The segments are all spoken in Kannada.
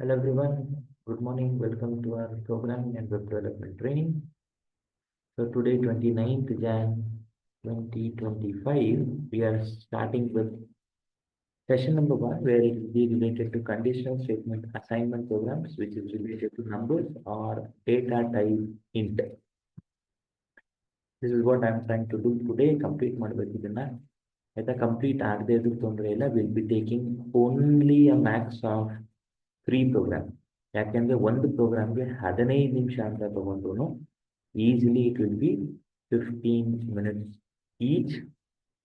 Hello everyone, good morning. Welcome to our programming and web development training. So today 29th Jan 2025, we are starting with session number 1 where it will be related to conditional statement assignment programs which is related to numbers or data type int. This is what I am trying to do today. Complete ಮಾಡಬೇಕಿದನ್ನ ಆಯ್ತಾ ಕಂಪ್ಲೀಟ್ ಆಗದೆ ಇದ್ರೂ ತೊಂದರೆ ಇಲ್ಲ. Will be taking only a max of 3 program. ಯಾಕೆಂದ್ರೆ ಒಂದು ಪ್ರೋಗ್ರಾಮ್ಗೆ 15 ನಿಮಿಷ ಅಂತ ತಗೊಂಡ್ರು easily it will be 15 minutes each.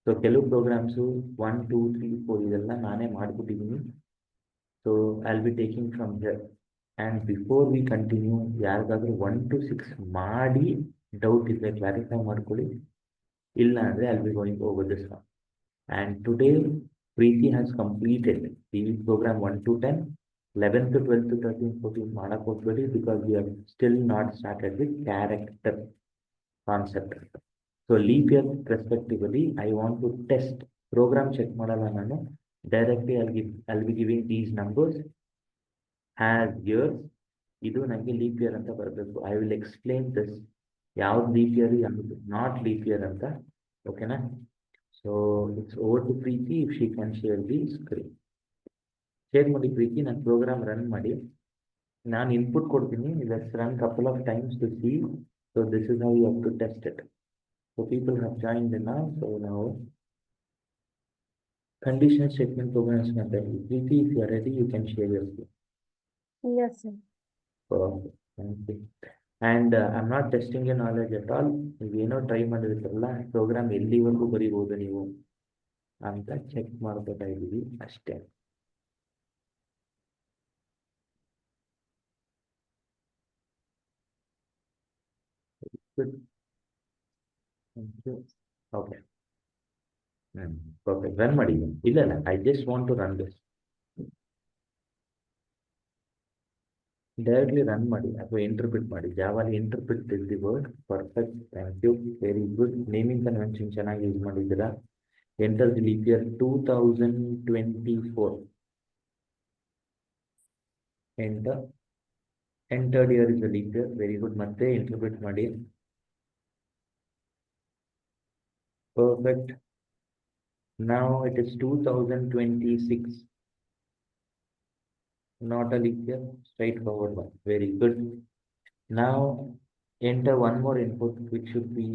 So ಕೆಲವು ಪ್ರೋಗ್ರಾಮ್ಸು 1 2 3 4 ಇದೆಲ್ಲ ನಾನೇ ಮಾಡಿಬಿಟ್ಟಿದ್ದೀನಿ. So I will be taking from here. And before we continue, ಯಾರಿಗಾದ್ರೂ 1 to 6 ಮಾಡಿ ಡೌಟ್ ಇದ್ದರೆ ಕ್ಲಾರಿಫೈ ಮಾಡ್ಕೊಳ್ಳಿ. ಇಲ್ಲ ಅಂದರೆ I will be going over this one. And today, Preeti has completed the program 1 to 10, 11th to 12th to 13th, 14th, Madakotbadi, because we have still not started with character concept. So leap year respectively, I want to test program check madala. Directly I'll be giving these numbers as years. Idu nange leap year anta barabeku. I will explain this. Yav leap year, not leap year anta. Okay na? So it's over to Preeti if she can share the screen. Share ಮಾಡಿ ಪ್ರೀತಿ, ನಾನು ಪ್ರೋಗ್ರಾಮ್ ರನ್ ಮಾಡಿ ನಾನು ಇನ್ಪುಟ್ ಕೊಡ್ತೀನಿ. Let's run couple of times to see. So this is how you have to test it. So people have joined in now. So now conditional statement programs method. Preeti, if you are ready, you can share your screen. Yes, sir. Perfect. Thank you. And I'm not testing your knowledge at all. ನೀವೇನೋ ಟ್ರೈ ಮಾಡಿರ್ತಾರಲ್ಲ ಪ್ರೋಗ್ರಾಮ್ ಎಲ್ಲಿವರೆಗೂ ಬರೀಬಹುದು ನೀವು ಅಂತ ಚೆಕ್ ಮಾಡಬೇಕಾಗಿದ್ದೀವಿ ಅಷ್ಟೇ. Good. Thank you. Okay. Perfect. Run ಮಾಡಿ. ಇಲ್ಲ I just want to run this. Directly run ಮಾಡಿ ಅಥವಾ interpret ಮಾಡಿ. ಜಾವಾಲಿ interpret is the word. Perfect. Thank you. Very good. Naming convention ಚೆನ್ನಾಗಿ ಯೂಸ್ ಮಾಡಿದ್ದೀರಾ. Enter the leap year 2024. Enter. Entered year is the leap year. Very good. ಮತ್ತೆ interpret ಮಾಡಿ. Perfect. Now it is 2026. Not a leap year, straightforward one. Very good. Now enter one more input which should be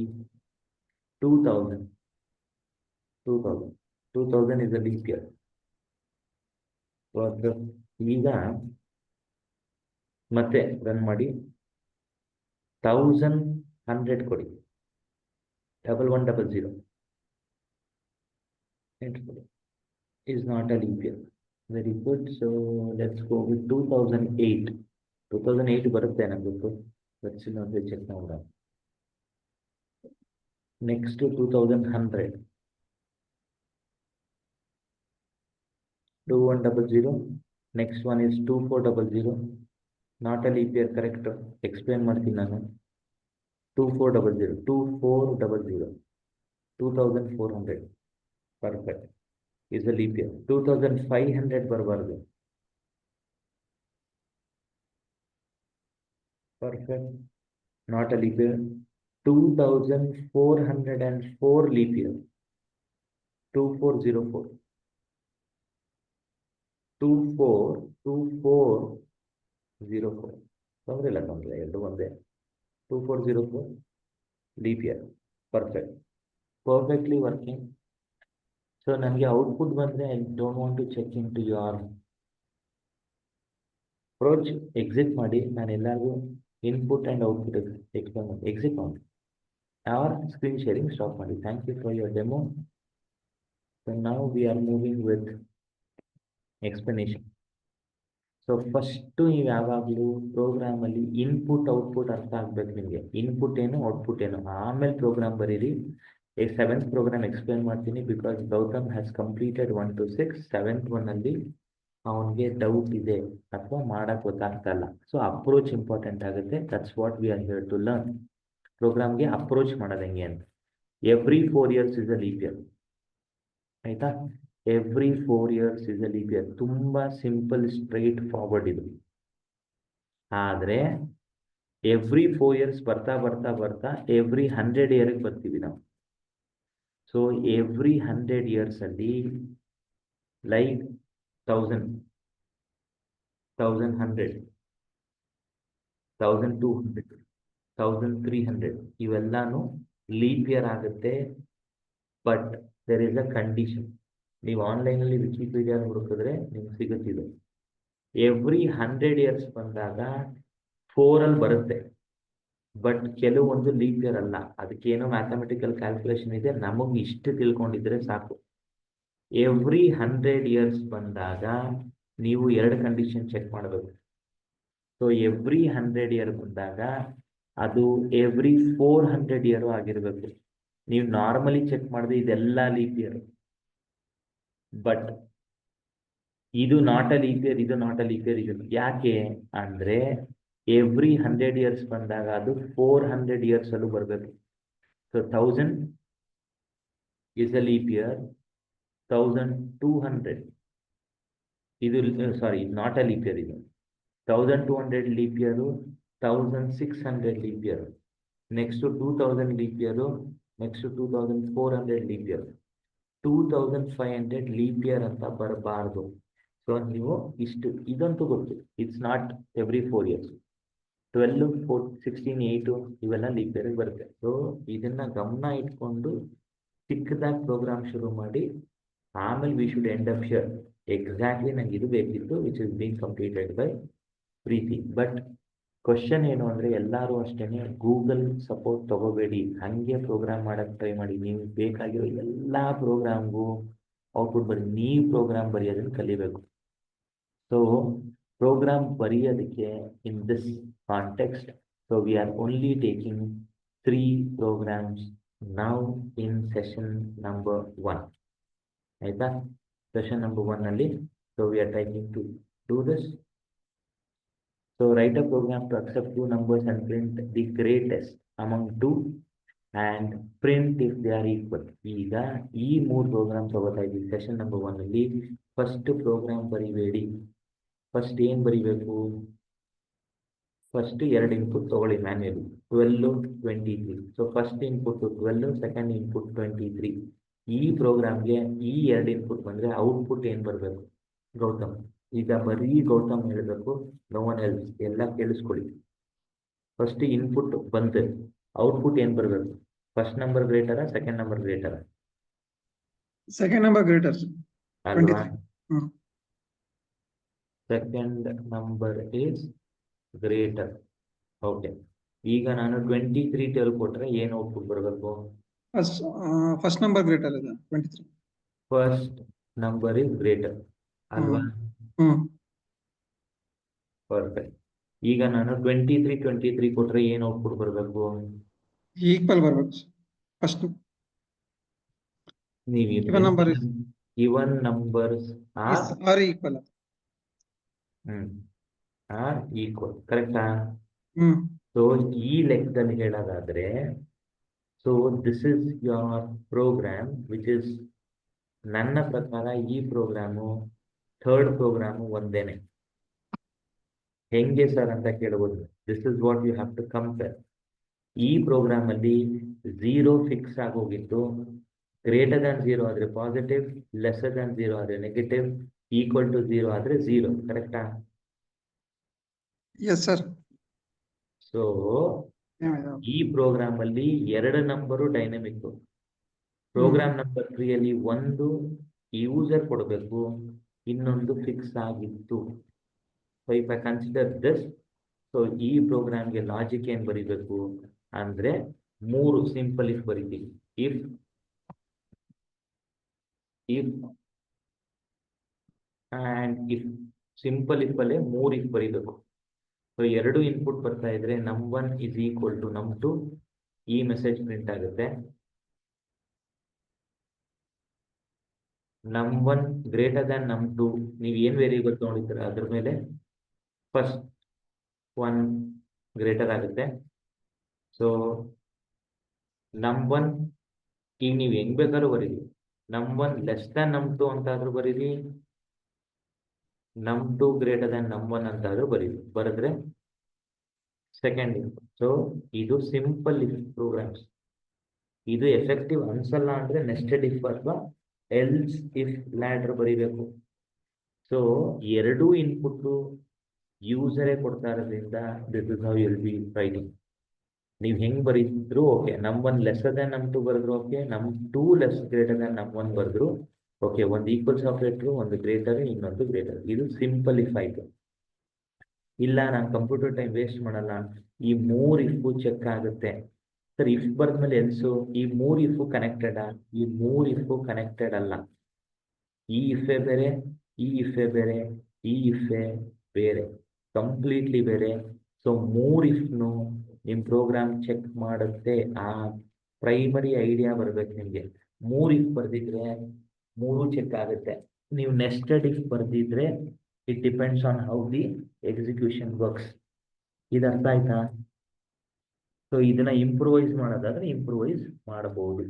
2000. 2000 is a leap year. ಈಗ ಮತ್ತೆ ರನ್ ಮಾಡಿ 1100 ಕೊಡಿ. 1100 is not a leap year. Very good. So let's go with 2008. 2008 ಬರುತ್ತೆ ನನಗೆ. Let's check now. Next to 2100. 2100. Next one is 2400. Not a leap year, correct? Explain ಮಾಡ್ತೀನಿ ನಾನು. 2400. 2400. 2400. Perfect. Is a leap year. 2500 ಬರಬಾರ್ದು. Perfect. Not a leap year. 2404 leap year. 2404. 2404. ತೊಂದರೆ ಇಲ್ಲ ಎರಡು ಒಂದೇ. 2404 leap year. Perfect. Perfectly working. So ನನಗೆ ಔಟ್ಪುಟ್ ಬಂದರೆ I don't want to check into your approach. Exit ಮಾಡಿ. ನಾನು ಎಲ್ಲರಿಗೂ ಇನ್ಪುಟ್ ಆ್ಯಂಡ್ ಔಟ್ಪುಟ್ ಎಕ್ಸ್ಪ್ಲೇನ್ ಮಾಡಿ ಎಕ್ಸಿಟ್ ಮಾಡಿ ಆರ್ ಸ್ಕ್ರೀನ್ ಶೇರಿಂಗ್ ಸ್ಟಾಪ್ ಮಾಡಿ. Thank you for your demo. So now we are moving with explanation. So first ನೀವು ಯಾವಾಗಲೂ ಪ್ರೋಗ್ರಾಮಲ್ಲಿ ಇನ್ಪುಟ್ ಔಟ್ಪುಟ್ ಅರ್ಥ ಆಗ್ಬೇಕು ನಿಮಗೆ. ಇನ್ಪುಟ್ ಏನು ಔಟ್ಪುಟ್ ಏನು, ಆಮೇಲೆ ಪ್ರೋಗ್ರಾಮ್ ಬರೀರಿ. 7th ಪ್ರೋಗ್ರಾಮ್ ಎಕ್ಸ್ಪ್ಲೇನ್ ಮಾಡ್ತೀನಿ because Gautam has completed 1 to 6. 7th ಒನ್ನಲ್ಲಿ ಅವನಿಗೆ ಡೌಟ್ ಇದೆ ಅಥವಾ ಮಾಡಕ್ಕೆ ಗೊತ್ತಾಗ್ತಲ್ಲ. ಸೊ ಅಪ್ರೋಚ್ ಇಂಪಾರ್ಟೆಂಟ್ ಆಗುತ್ತೆ. That's what we are here to learn. ಪ್ರೋಗ್ರಾಮ್ಗೆ ಅಪ್ರೋಚ್ ಮಾಡೋದು ಹೆಂಗೆ ಅಂತ. Every 4 years is a leap year. ಆಯಿತಾ? Every 4 years is a leap year. ತುಂಬಾ ಸಿಂಪಲ್ ಸ್ಟ್ರೈಟ್ ಫಾರ್ವರ್ಡ್ ಇದು. ಆದ್ರೆ ಎವ್ರಿ 4 years ಬರ್ತಾ ಬರ್ತಾ ಬರ್ತಾ ಎವ್ರಿ 100 yearಗೆ ಬರ್ತೀವಿ ನಾವು. ಸೊ ಎವ್ರಿ 100 years ಅಲ್ಲಿ ಲೈಕ್ 1000, 1100, 1200, 1300 ಇವೆಲ್ಲಾನು ಲೀಪ್ ಇಯರ್ ಆಗುತ್ತೆ. But there is a condition. ನೀವು ಆನ್ಲೈನಲ್ಲಿ ವಿಕಿಪೀಡಿಯಾ ಹುಡುಕಿದ್ರೆ ನಿಮ್ಗೆ ಸಿಗುತ್ತಿದೆ. ಎವ್ರಿ 100 years ಬಂದಾಗ 4 ಬರುತ್ತೆ. ಬಟ್ ಕೆಲವೊಂದು ಲೀಪ್ ಇಯರ್ ಅಲ್ಲ. ಅದಕ್ಕೇನೋ ಮ್ಯಾಥಮೆಟಿಕಲ್ ಕ್ಯಾಲ್ಕುಲೇಷನ್ ಇದೆ, ನಮಗೆ ಇಷ್ಟು ತಿಳ್ಕೊಂಡಿದ್ರೆ ಸಾಕು. ಎವ್ರಿ 100 years ಬಂದಾಗ ನೀವು 2 ಕಂಡೀಷನ್ ಚೆಕ್ ಮಾಡಬೇಕು. ಸೊ ಎವ್ರಿ 100 year ಬಂದಾಗ ಅದು ಎವ್ರಿ 400 year ಆಗಿರಬೇಕು. ನೀವು ನಾರ್ಮಲಿ ಚೆಕ್ ಮಾಡಿದ್ರೆ ಇದೆಲ್ಲ ಲೀಪ್ ಇಯರ್. ಬಟ್ ಇದು ನಾಟ್ ಅ ಲೀಪ್ ಇಯರ್, ಇದು ನಾಟ್ ಅ ಲೀಪ್ ಇಯರ್. ಇದು ಯಾಕೆ ಅಂದ್ರೆ ಎವ್ರಿ 100 years ಬಂದಾಗ ಅದು 400 years ಅಲ್ಲೂ ಬರಬೇಕು. So 1000 is a leap year, 1200 ಇದು sorry not a leap year. ಇದು 1200 leap year, 1600 leap year, next 2000 leap year, next 2400 leap year, 2500 leap year ಅಂತ ಬರಬಾರ್ದು. ಸೊ ನೀವು ಇಷ್ಟು ಇದಂತೂ ಗೊತ್ತು, ಇಟ್ಸ್ ನಾಟ್ ಎವ್ರಿ 4 years. 12, 4, 16, 8 ಇವೆಲ್ಲ ಲೀಪ್ ಇಯರ್ಗೆ ಬರುತ್ತೆ. ಸೊ ಇದನ್ನ ಗಮನ ಇಟ್ಕೊಂಡು ಚಿಕ್ಕದಾಗಿ ಪ್ರೋಗ್ರಾಮ್ ಶುರು ಮಾಡಿ ಆಮೇಲೆ we should end up here. Exactly ನಂಗೆ ಇದು ಬೇಕಿತ್ತು, which is being completed by Preethi. But question ಏನು ಅಂದರೆ ಎಲ್ಲರೂ ಅಷ್ಟೇ ಗೂಗಲ್ ಸಪೋರ್ಟ್ ತಗೋಬೇಡಿ, ಹಾಗೆ ಪ್ರೋಗ್ರಾಮ್ ಮಾಡೋಕ್ಕೆ ಟ್ರೈ ಮಾಡಿ. ನೀವು ಬೇಕಾಗಿರೋ ಎಲ್ಲ ಪ್ರೋಗ್ರಾಮ್ಗೂ ಔಟ್ಪುಟ್ ಬರೀ, ನೀವು ಪ್ರೋಗ್ರಾಮ್ ಬರೆಯೋದನ್ನು ಕಲಿಬೇಕು. ಸೊ ಪ್ರೋಗ್ರಾಮ್ ಬರೆಯೋದಕ್ಕೆ in this context, so we are only taking 3 programs now in session number 1. ಆಯಿತಾ? ಸೆಷನ್ ನಂಬರ್ 1 ಅಲ್ಲಿ so we are trying to do this. So write a program to accept 2 numbers and print the greatest among 2 and print if they are equal. ಈಗ ಈ 3 ಪ್ರೋಗ್ರಾಮ್ ತಗೋತಾ ಇದ್ದೀವಿ ಸೆಷನ್ ನಂಬರ್ 1 ಅಲ್ಲಿ. First program ಬರಿಬೇಡಿ. ಫಸ್ಟ್ ಏನು ಬರಿಬೇಕು? ಫಸ್ಟ್ 2 ಇನ್ಪುಟ್ ತಗೊಳ್ಳಿ manually, 12, 23. So first input 12, second input 23. ಈ ಪ್ರೋಗ್ರಾಮ್ಗೆ ಈ 2 ಇನ್ಪುಟ್ ಬಂದರೆ ಔಟ್ಪುಟ್ ಏನು ಬರಬೇಕು? ಗೌತಮ್. ಈಗ ಬರೀ ಗೌತಮ್ ಹೇಳಬೇಕು, ನೋ ಒನ್ ಎಲ್ಸ್. ಎಲ್ಲ ಕೇಳಿಸ್ಕೊಳ್ಳಿ. ಫಸ್ಟ್ ಇನ್ಪುಟ್ ಬಂತು, ಔಟ್ಪುಟ್ ಏನು ಬರಬೇಕು? ಫಸ್ಟ್ ನಂಬರ್ ಗ್ರೇಟರಾ, ಸೆಕೆಂಡ್ ನಂಬರ್ ಗ್ರೇಟರಾ? ಸೆಕೆಂಡ್ ನಂಬರ್ ಗ್ರೇಟರ್ ಅಲ್ವಾ? Second number is greater. Okay. ಈಗ ನಾನು 23 ಟೆಲ್ ಕೊಟ್ರೆ ಏನು ಔಟ್ಪುಟ್ ಬರಬೇಕು? ಫಸ್ಟ್ ನಂಬರ್ ಗ್ರೇಟರ್ ಇದೆ 23. ಫಸ್ಟ್ ನಂಬರ್ ಇಸ್ ಗ್ರೇಟರ್ ಅಲ್ವಾ? ಪರ್ಫೆಕ್ಟ್. ಈಗ ನಾನು 23 ಕೊಟ್ರೆ ಏನು ಔಟ್ಪುಟ್ ಬರಬೇಕು? ಈಕ್ವಲ್ ಬರಬೇಕು. ಫಸ್ಟ್ ನೀವು even numbers are equal. Are equal, ಕರೆಕ್ಟಾ? ಸೊ ಈ ಲೆಕ್ಕದಲ್ಲಿ ಹೇಳೋದಾದ್ರೆ, so this is your program which is, ನನ್ನ ಪ್ರಕಾರ ಈ ಪ್ರೋಗ್ರಾಮು ಥರ್ಡ್ ಪ್ರೋಗ್ರಾಮು ಒಂದೇನೆ. ಹೆಂಗೆ ಸರ್ ಅಂತ ಕೇಳಬಹುದು. This is what you have to compare. ಈ ಪ್ರೋಗ್ರಾಮ್ ಅಲ್ಲಿ 0 ಫಿಕ್ಸ್ ಆಗೋಗಿತ್ತು. ಗ್ರೇಟರ್ ದ್ಯಾನ್ 0 ಆದರೆ ಪಾಸಿಟಿವ್, ಲೆಸರ್ ದ್ಯಾನ್ 0 ಆದರೆ ನೆಗೆಟಿವ್, ಈಕ್ವಲ್ ಟು 0 ಆದರೆ 0, ಕರೆಕ್ಟಾ? Yes sir. ಸೊ ಈ ಪ್ರೋಗ್ರಾಮ್ ಅಲ್ಲಿ 2 ನಂಬರು ಡೈನಮಿಕ್. ಪ್ರೋಗ್ರಾಮ್ ನಂಬರ್ 3 ಅಲ್ಲಿ ಒಂದು ಯೂಸರ್ ಕೊಡಬೇಕು, ಇನ್ನೊಂದು ಫಿಕ್ಸ್ ಆಗಿತ್ತು. So if I consider this, so ಈ ಪ್ರೋಗ್ರಾಮ್ಗೆ ಲಾಜಿಕ್ ಏನು ಬರೀಬೇಕು ಅಂದ್ರೆ 3 ಸಿಂಪಲ್ ಇಫ್ ಬರೀತೀವಿ. If and if. Simple if ಅಲ್ಲೇ 3 ಇಫ್ ಬರೀಬೇಕು. ಸೊ 2 ಇನ್ಪುಟ್ ಬರ್ತಾ ಇದ್ರೆ num1 is equal to num2, ಈ ಮೆಸೇಜ್ ಪ್ರಿಂಟ್ ಆಗುತ್ತೆ. num1 ಗ್ರೇಟರ್ ದ್ಯಾನ್ num2, ನೀವು ಏನು ವೇರಿಯೇಬಲ್ ತಗೊಂಡಿದ್ದೀರ ಅದ್ರ ಮೇಲೆ ಫಸ್ಟ್ 1 ಗ್ರೇಟರ್ ಆಗುತ್ತೆ. ಸೊ num1 ಈಗ ನೀವು ಹೆಂಗ್ ಬೇಕಾದ್ರೂ ಬರೀರಿ, ನಮ್1 ಲೆಸ್ ದ್ಯಾನ್ ನಮ್2 ಅಂತಾದ್ರೂ ಬರೀರಿ, ನಮ್2 ಗ್ರೇಟರ್ ದ್ಯಾನ್ ನಮ್1 ಅಂತಾದ್ರೂ ಬರೀರಿ. ಬರೆದ್ರೆ ಸೆಕೆಂಡ್ ಇನ್ಪುಟ್. ಸೊ ಇದು ಸಿಂಪಲ್ ಇಫ್ ಪ್ರೋಗ್ರಾಮ್ಸ್. ಇದು ಎಫೆಕ್ಟಿವ್ ಅನ್ಸಲ್ಲ ಅಂದ್ರೆ ನೆಸ್ಟೆಡ್ ಇಫ್ ಅಥವಾ ಎಲ್ಸ್ ಇಫ್ ಲ್ಯಾಡರ್ ಬರೀಬೇಕು. ಸೊ ಎರಡೂ ಇನ್ಪುಟ್ ಯೂಸರೇ ಕೊಡ್ತಾ ಇರೋದ್ರಿಂದ this is how you'll be writing. ನೀವು ಹೆಂಗ್ ಬರೀತಿದ್ರು ಓಕೆ, ನಮ್1 ಲೆಸರ್ ದ್ಯಾನ್ ನಮ್2 ಬರೆದ್ರು ಓಕೆ, ನಮ್2 ಲೆಸ್ ಗ್ರೇಟರ್ ದ್ಯಾನ್ ನಮ್1 ಬರೆದ್ರು ಓಕೆ. ಒಂದು ಈಕ್ವಲ್ಸ್ ಆಪರೇಟರ್, ಒಂದು ಗ್ರೇಟರ್, ಇನ್ನೊಂದು ಗ್ರೇಟರ್. ಇದು ಸಿಂಪಲ್ ಇಫ್ ಆಯ್ತು. ಇಲ್ಲ ನಾನು ಕಂಪ್ಯೂಟರ್ ಟೈಮ್ ವೇಸ್ಟ್ ಮಾಡಲ್ಲ, ಈ 3 ಇಫ್ ಚೆಕ್ ಆಗುತ್ತೆ ಸರ್. ಇಫ್ ಬರ್ದ್ಮೇಲೆ ಎಲ್ಸು, ಈ 3 ಇಫ್ ಕನೆಕ್ಟೆಡ್, ಈ 3 ಇಫ್ ಕನೆಕ್ಟೆಡ್ ಅಲ್ಲ. ಈ ಇಫೆ ಬೇರೆ, ಈ ಇಫೆ ಬೇರೆ, ಈ ಇಫೆ ಬೇರೆ, ಕಂಪ್ಲೀಟ್ಲಿ ಬೇರೆ. ಸೊ 3 ಇಫ್ನು ನಿಮ್ಮ ಪ್ರೋಗ್ರಾಮ್ ಚೆಕ್ ಮಾಡುತ್ತೆ. ಆ ಪ್ರೈಮರಿ ಐಡಿಯಾ ಬರ್ಬೇಕು ನಿಮಗೆ. 3 ಇಫ್ ಬರ್ದಿದ್ರೆ 3 ಚೆಕ್ ಆಗುತ್ತೆ. ನೀವು ನೆಸ್ಟೆಡ್ ಇಫ್ ಬರ್ದಿದ್ರೆ it depends on how the execution works. ಇದು ಅರ್ಥ ಆಯ್ತಾ? ಸೊ ಇದನ್ನ ಇಂಪ್ರೂವೈಸ್ ಮಾಡೋದಾದ್ರೆ ಇಂಪ್ರೂವೈಸ್ ಮಾಡಬಹುದು.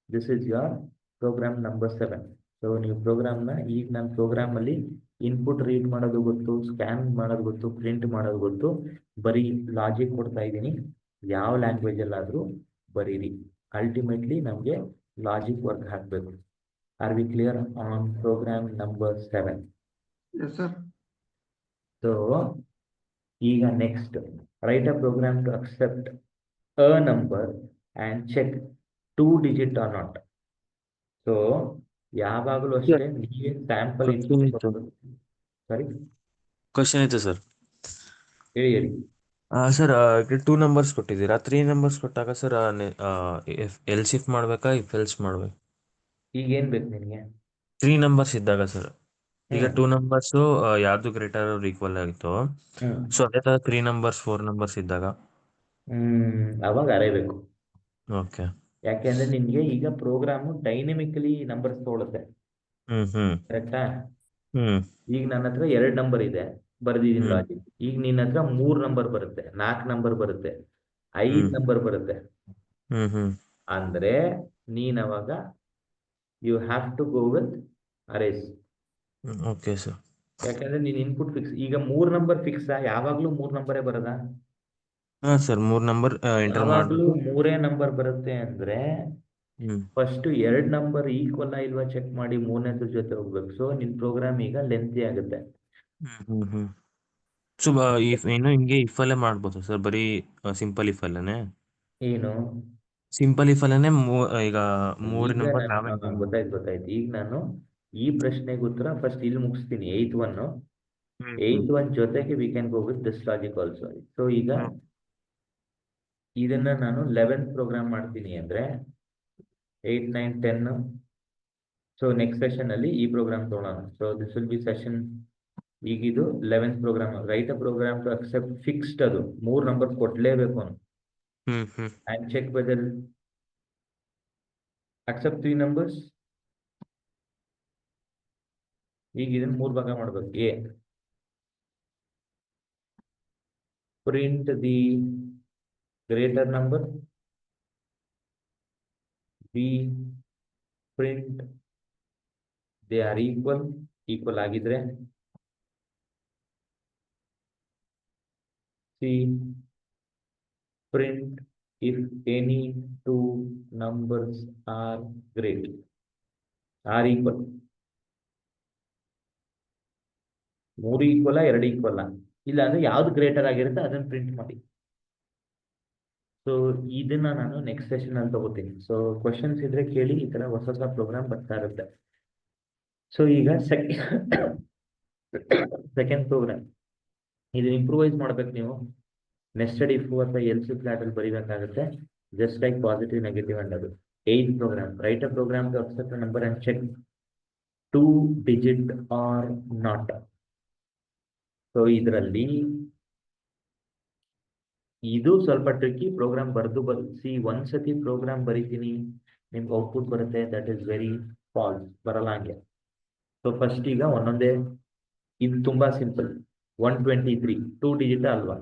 This is your program number 7. So ನೀವು ಪ್ರೋಗ್ರಾಮ್ನ, ಈಗ ನನ್ನ ಪ್ರೋಗ್ರಾಮಲ್ಲಿ ಇನ್ಪುಟ್ ರೀಡ್ ಮಾಡೋದು ಗೊತ್ತು, ಸ್ಕ್ಯಾನ್ ಮಾಡೋದು ಗೊತ್ತು, ಪ್ರಿಂಟ್ ಮಾಡೋದು ಗೊತ್ತು, ಬರೀ ಲಾಜಿಕ್ ಕೊಡ್ತಾ ಇದ್ದೀನಿ. ಯಾವ ಲ್ಯಾಂಗ್ವೇಜಲ್ಲಾದರೂ ಬರೀರಿ, ಅಲ್ಟಿಮೇಟ್ಲಿ ನಮಗೆ ಲಾಜಿಕ್ ವರ್ಕ್ ಹಾಕಬೇಕು. Are we clear on program number 7? Yes, sir. So ಈಗ next, write a program to accept a number and check 2 digit or not. So ಯಾವಾಗಲೂ ಅಷ್ಟೇ ನೀವೇ ಸ್ಯಾಂಪಲ್ Question ಇನ್ಪುಟ್. ಇತ್ತು. ಸಾರಿ, ಕ್ವಶನ್ ಇತ್ತು ಸರ್. ಹೇಳಿ ಹೇಳಿ. ಸರ್ 2 ನಂಬರ್ಸ್ ಕೊಟ್ಟಿದ್ದೀರಾ, 3 ನಂಬರ್ಸ್ ಕೊಟ್ಟಾಗ ಸರ್ ಎಲ್ಸ್ ಇಫ್ ಮಾಡ್ಬೇಕಾ ಇಫ್ ಎಲ್ಸ್ ಮಾಡ್ಬೇಕು? ಈಗ ಏನ್ ಬೇಕು ನಿನಗೆ? 3 ನಂಬರ್ಸ್ ಇದ್ದಾಗ ಸರ್, ಈಗ ಹ್ಮ್ 2 ನಂಬರ್ಸ್ ಯಾವ್ದು ಗ್ರೇಟರ್ ಅವ್ರ ಈಕ್ವಲ್ ಆಗಿತ್ತು. ಹ್ಮ್ ಸೊ ಅದೇ ತರ 3 ನಂಬರ್ಸ್ 4 ನಂಬರ್ಸ್ ಇದ್ದಾಗ ಅವಾಗ ಅರೆಬೇಕು. ಓಕೆ. ಯಾಕೆಂದ್ರೆ ನಿನ್ಗೆ ಈಗ ಪ್ರೋಗ್ರಾಮು ಡೈನಮಿಕಲಿ ನಂಬರ್ಸ್ ತಗೊಳುತ್ತೆ. ಹ್ಮ್ ಹ್ಮ್ ಕರೆಕ್ಟಾ? ಹ್ಮ್ ಈಗ ನನ್ನ ಹತ್ರ 2 ನಂಬರ್ ಇದೆ, ಬರ್ದಿದ್ದೀನಿ ಹ್ಮ್ ಲಾಜಿಕ್. ಈಗ ನಿನ್ನ ಹತ್ರ 3 ನಂಬರ್ ಬರುತ್ತೆ, 4 ನಂಬರ್ ಬರುತ್ತೆ, 5 ಹ್ಮ್ ನಂಬರ್ ಬರುತ್ತೆ. ಹ್ಮ್ ಹ್ಮ್ ಅಂದ್ರೆ ನೀನ್ ಅವಾಗ you have to go with arrays. Okay sir. ಯಾಕಂದ್ರೆ ನೀನ್ ಇನ್ಪುಟ್ ಫಿಕ್ಸ್. ಈಗ 3 ನಂಬರ್ ಫಿಕ್ಸ್, ಯಾವಾಗ್ಲೂ 3 ನಂಬರೇ ಬರೋದಾ? ಹಾ ಸರ್, 3 ನಂಬರ್ ಎಂಟರ್ ಯಾವಾಗ್ಲೂ ಮಾಡ್ಬೇಕು. 3 ನಂಬರ್ ಬರುತ್ತೆ ಅಂದ್ರೆ ಹ್ಮ್ ಫಸ್ಟ್ 2 ನಂಬರ್ ಈಕ್ವಲ್ ಇಲ್ವಾ ಚೆಕ್ ಮಾಡಿ 3ನೇದ್ರ ಜೊತೆ ಹೋಗ್ಬೇಕು. ಸೊ ನಿನ್ ಪ್ರೋಗ್ರಾಮ್ ಈಗ ಲೆಂತಿ ಆಗುತ್ತೆ. ಹ್ಮ್ ಹ್ಮ್ ಸೊ ಏನು ಹಿಂಗೆ ಇಫ್ ಅಲ್ಲೇ ಮಾಡ್ಬೋದು ಸರ್, ಬರೀ ಸಿಂಪಲ್ ಇಫ್ ಅಲ್ಲೇನೆ? ಏನು ಸಿಂಪಲ್ ಇಫ್ ಅಲ್ಲೇನೆ ಈಗ 3 ಈಗ ನಂಬರ್ ನಾವೇ ನಾನು ಗೊತ್ತಾಯ್ತು. ಈಗ ನಾನು ಈ ಪ್ರಶ್ನೆಗೆ ಉತ್ತರ ಫಸ್ಟ್ ಇಲ್ಲಿ ಮುಗಿಸ್ತೀನಿ. 8th one, ಹ್ಮ್ 8th one ಜೊತೆಗೆ we can go with this logic also. So ಈಗ ಹ್ಮ್ ಇದನ್ನ ನಾನು 11th ಪ್ರೋಗ್ರಾಮ್ ಮಾಡ್ತೀನಿ ಅಂದ್ರೆ 8, 9, 10. ಸೊ ನೆಕ್ಸ್ಟ್ ಸೆಷನ್ ಅಲ್ಲಿ ಈ ಪ್ರೋಗ್ರಾಮ್ ತಗೊಳ್ಳೋಣ. So this will be session. ಈಗ ಇದು 11th program. Write a program to accept fixed, ಅದು 3 ನಂಬರ್ ಕೊಡ್ಲೇಬೇಕು ಅವನು. Hmm hmm and check whether accept 3 numbers. ಈಗ ಇದನ್ನ 3 ಭಾಗ ಮಾಡ್ಬೇಕು. A, print the greater number. B, print they are equal, equal ಆಗಿದ್ರೆ. C, print if any two numbers are great, are equal. 3 equal, 2 equal ಇಲ್ಲ ಅಂದ್ರೆ ಯಾವ್ದು ಗ್ರೇಟರ್ ಆಗಿರುತ್ತೆ ಅದನ್ನ ಪ್ರಿಂಟ್ ಮಾಡಿ. ಸೊ ಇದನ್ನ ನಾನು ನೆಕ್ಸ್ಟ್ ಸೆಷನ್ ಅಲ್ಲಿ ತಗೋತೀನಿ. ಸೊ ಕ್ವಶನ್ಸ್ ಇದ್ರೆ ಕೇಳಿ, ಈ ತರ ಹೊಸ ಹೊಸ ಪ್ರೋಗ್ರಾಮ್ ಬರ್ತಾ ಇರುತ್ತೆ. ಸೊ ಈಗ ಸೆಕೆಂಡ್ ಪ್ರೋಗ್ರಾಮ್, ಇದನ್ನ ಇಂಪ್ರೂವೈಸ್ ಮಾಡ್ಬೇಕು ನೀವು. ನೆಸ್ಟೆಡ್ ಇಫ್ ಅಥವಾ ಎಲ್ಸ್ ಇಫ್ ಲ್ಯಾಡರ್ ಬರೀಬೇಕಾಗುತ್ತೆ, just like positive negative and ಅದು. 8th program, write a program to accept number and check 2 digit or not. So ಇದರಲ್ಲಿ ಇದು ಸ್ವಲ್ಪ ಟ್ರಿಕ್ಕಿ ಪ್ರೋಗ್ರಾಮ್ ಸಿ. ಒಂದ್ಸತಿ ಪ್ರೋಗ್ರಾಮ್ ಬರೀತೀನಿ, ನಿಮ್ಗೆ ಔಟ್ಪುಟ್ ಬರುತ್ತೆ, ದಟ್ ಇಸ್ ವೆರಿ ಫಾಲ್ಸ್, ಬರಲ್ಲ ಹಂಗೆ. ಸೊ ಫಸ್ಟ್ ಈಗ ಒಂದೊಂದೇ. ಇದು ತುಂಬಾ ಸಿಂಪಲ್. 123 2 digit ಅಲ್ವಾ?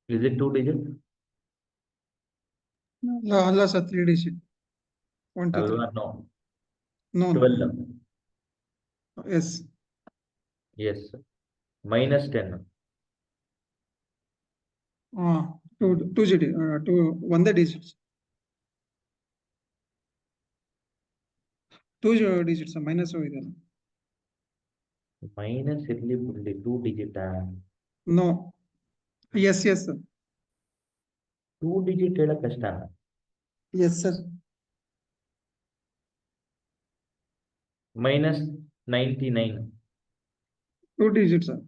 Is it 2 digit? ಅಲ್ಲ ಸರ್ 3 digit 1 2 ಅಲ್ವಾ? 3 no. no 12. yes yes. -10. 2 digit 2 ಒಂದೇ digits 2 digits minus ಇದೆ ಮೈನಸ್ ಇರ್ಲಿ ಬಿಡ್ಲಿ, 2 ಡಿಜಿಟಾ? no yes yes sir 2 digit ಹೇಳಕ್ ಕಷ್ಟ. yes sir -99. 2 digits sir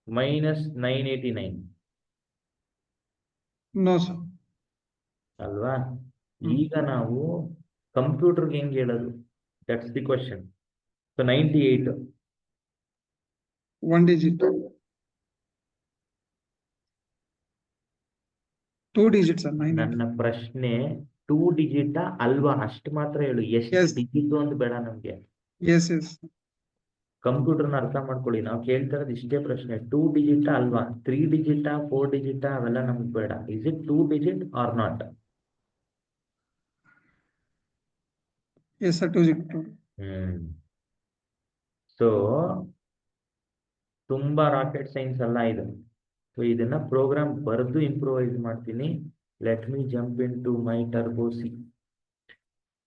-989. no sir ಅಲ್ವಾ? ಈಗ ನಾವು ಕಂಪ್ಯೂಟರ್ಗೆ ಹೆಂಗ್ ಹೇಳೋದು? That's the question. So 98. 1 digit 2 digits sir 9 ನನ್ನ ಪ್ರಶ್ನೆ 2 ಡಿಜಿಟಾ ಅಲ್ವಾ ಅಷ್ಟು ಮಾತ್ರ ಹೇಳು. ಎಷ್ಟು Yes. ಡಿಜಿಟ್ ಅಂತ ಬೇಡ ನಮ್ಗೆ. yes yes ಕಂಪ್ಯೂಟರ್ನ ಅರ್ಥ ಮಾಡ್ಕೊಳ್ಳಿ, ನಾವು ಕೇಳ್ತಾ ಇರೋದು ಇಷ್ಟೇ ಪ್ರಶ್ನೆ. 2 ಡಿಜಿಟಾ ಅಲ್ವಾ? 3 ಡಿಜಿಟಾ 4 ಡಿಜಿಟಾ ಅವೆಲ್ಲ ನಮ್ಗೆ ಬೇಡ. Is it 2 digit or not? yes sir 2 digit ಸೊ ತುಂಬಾ ರಾಕೆಟ್ ಸೈನ್ಸ್ ಅಲ್ಲ ಇದು. ಸೊ ಇದನ್ನ ಪ್ರೋಗ್ರಾಮ್ ಬರೆದು ಇಂಪ್ರೂವೈಸ್ ಮಾಡ್ತೀನಿ. Let me jump into my turbo C.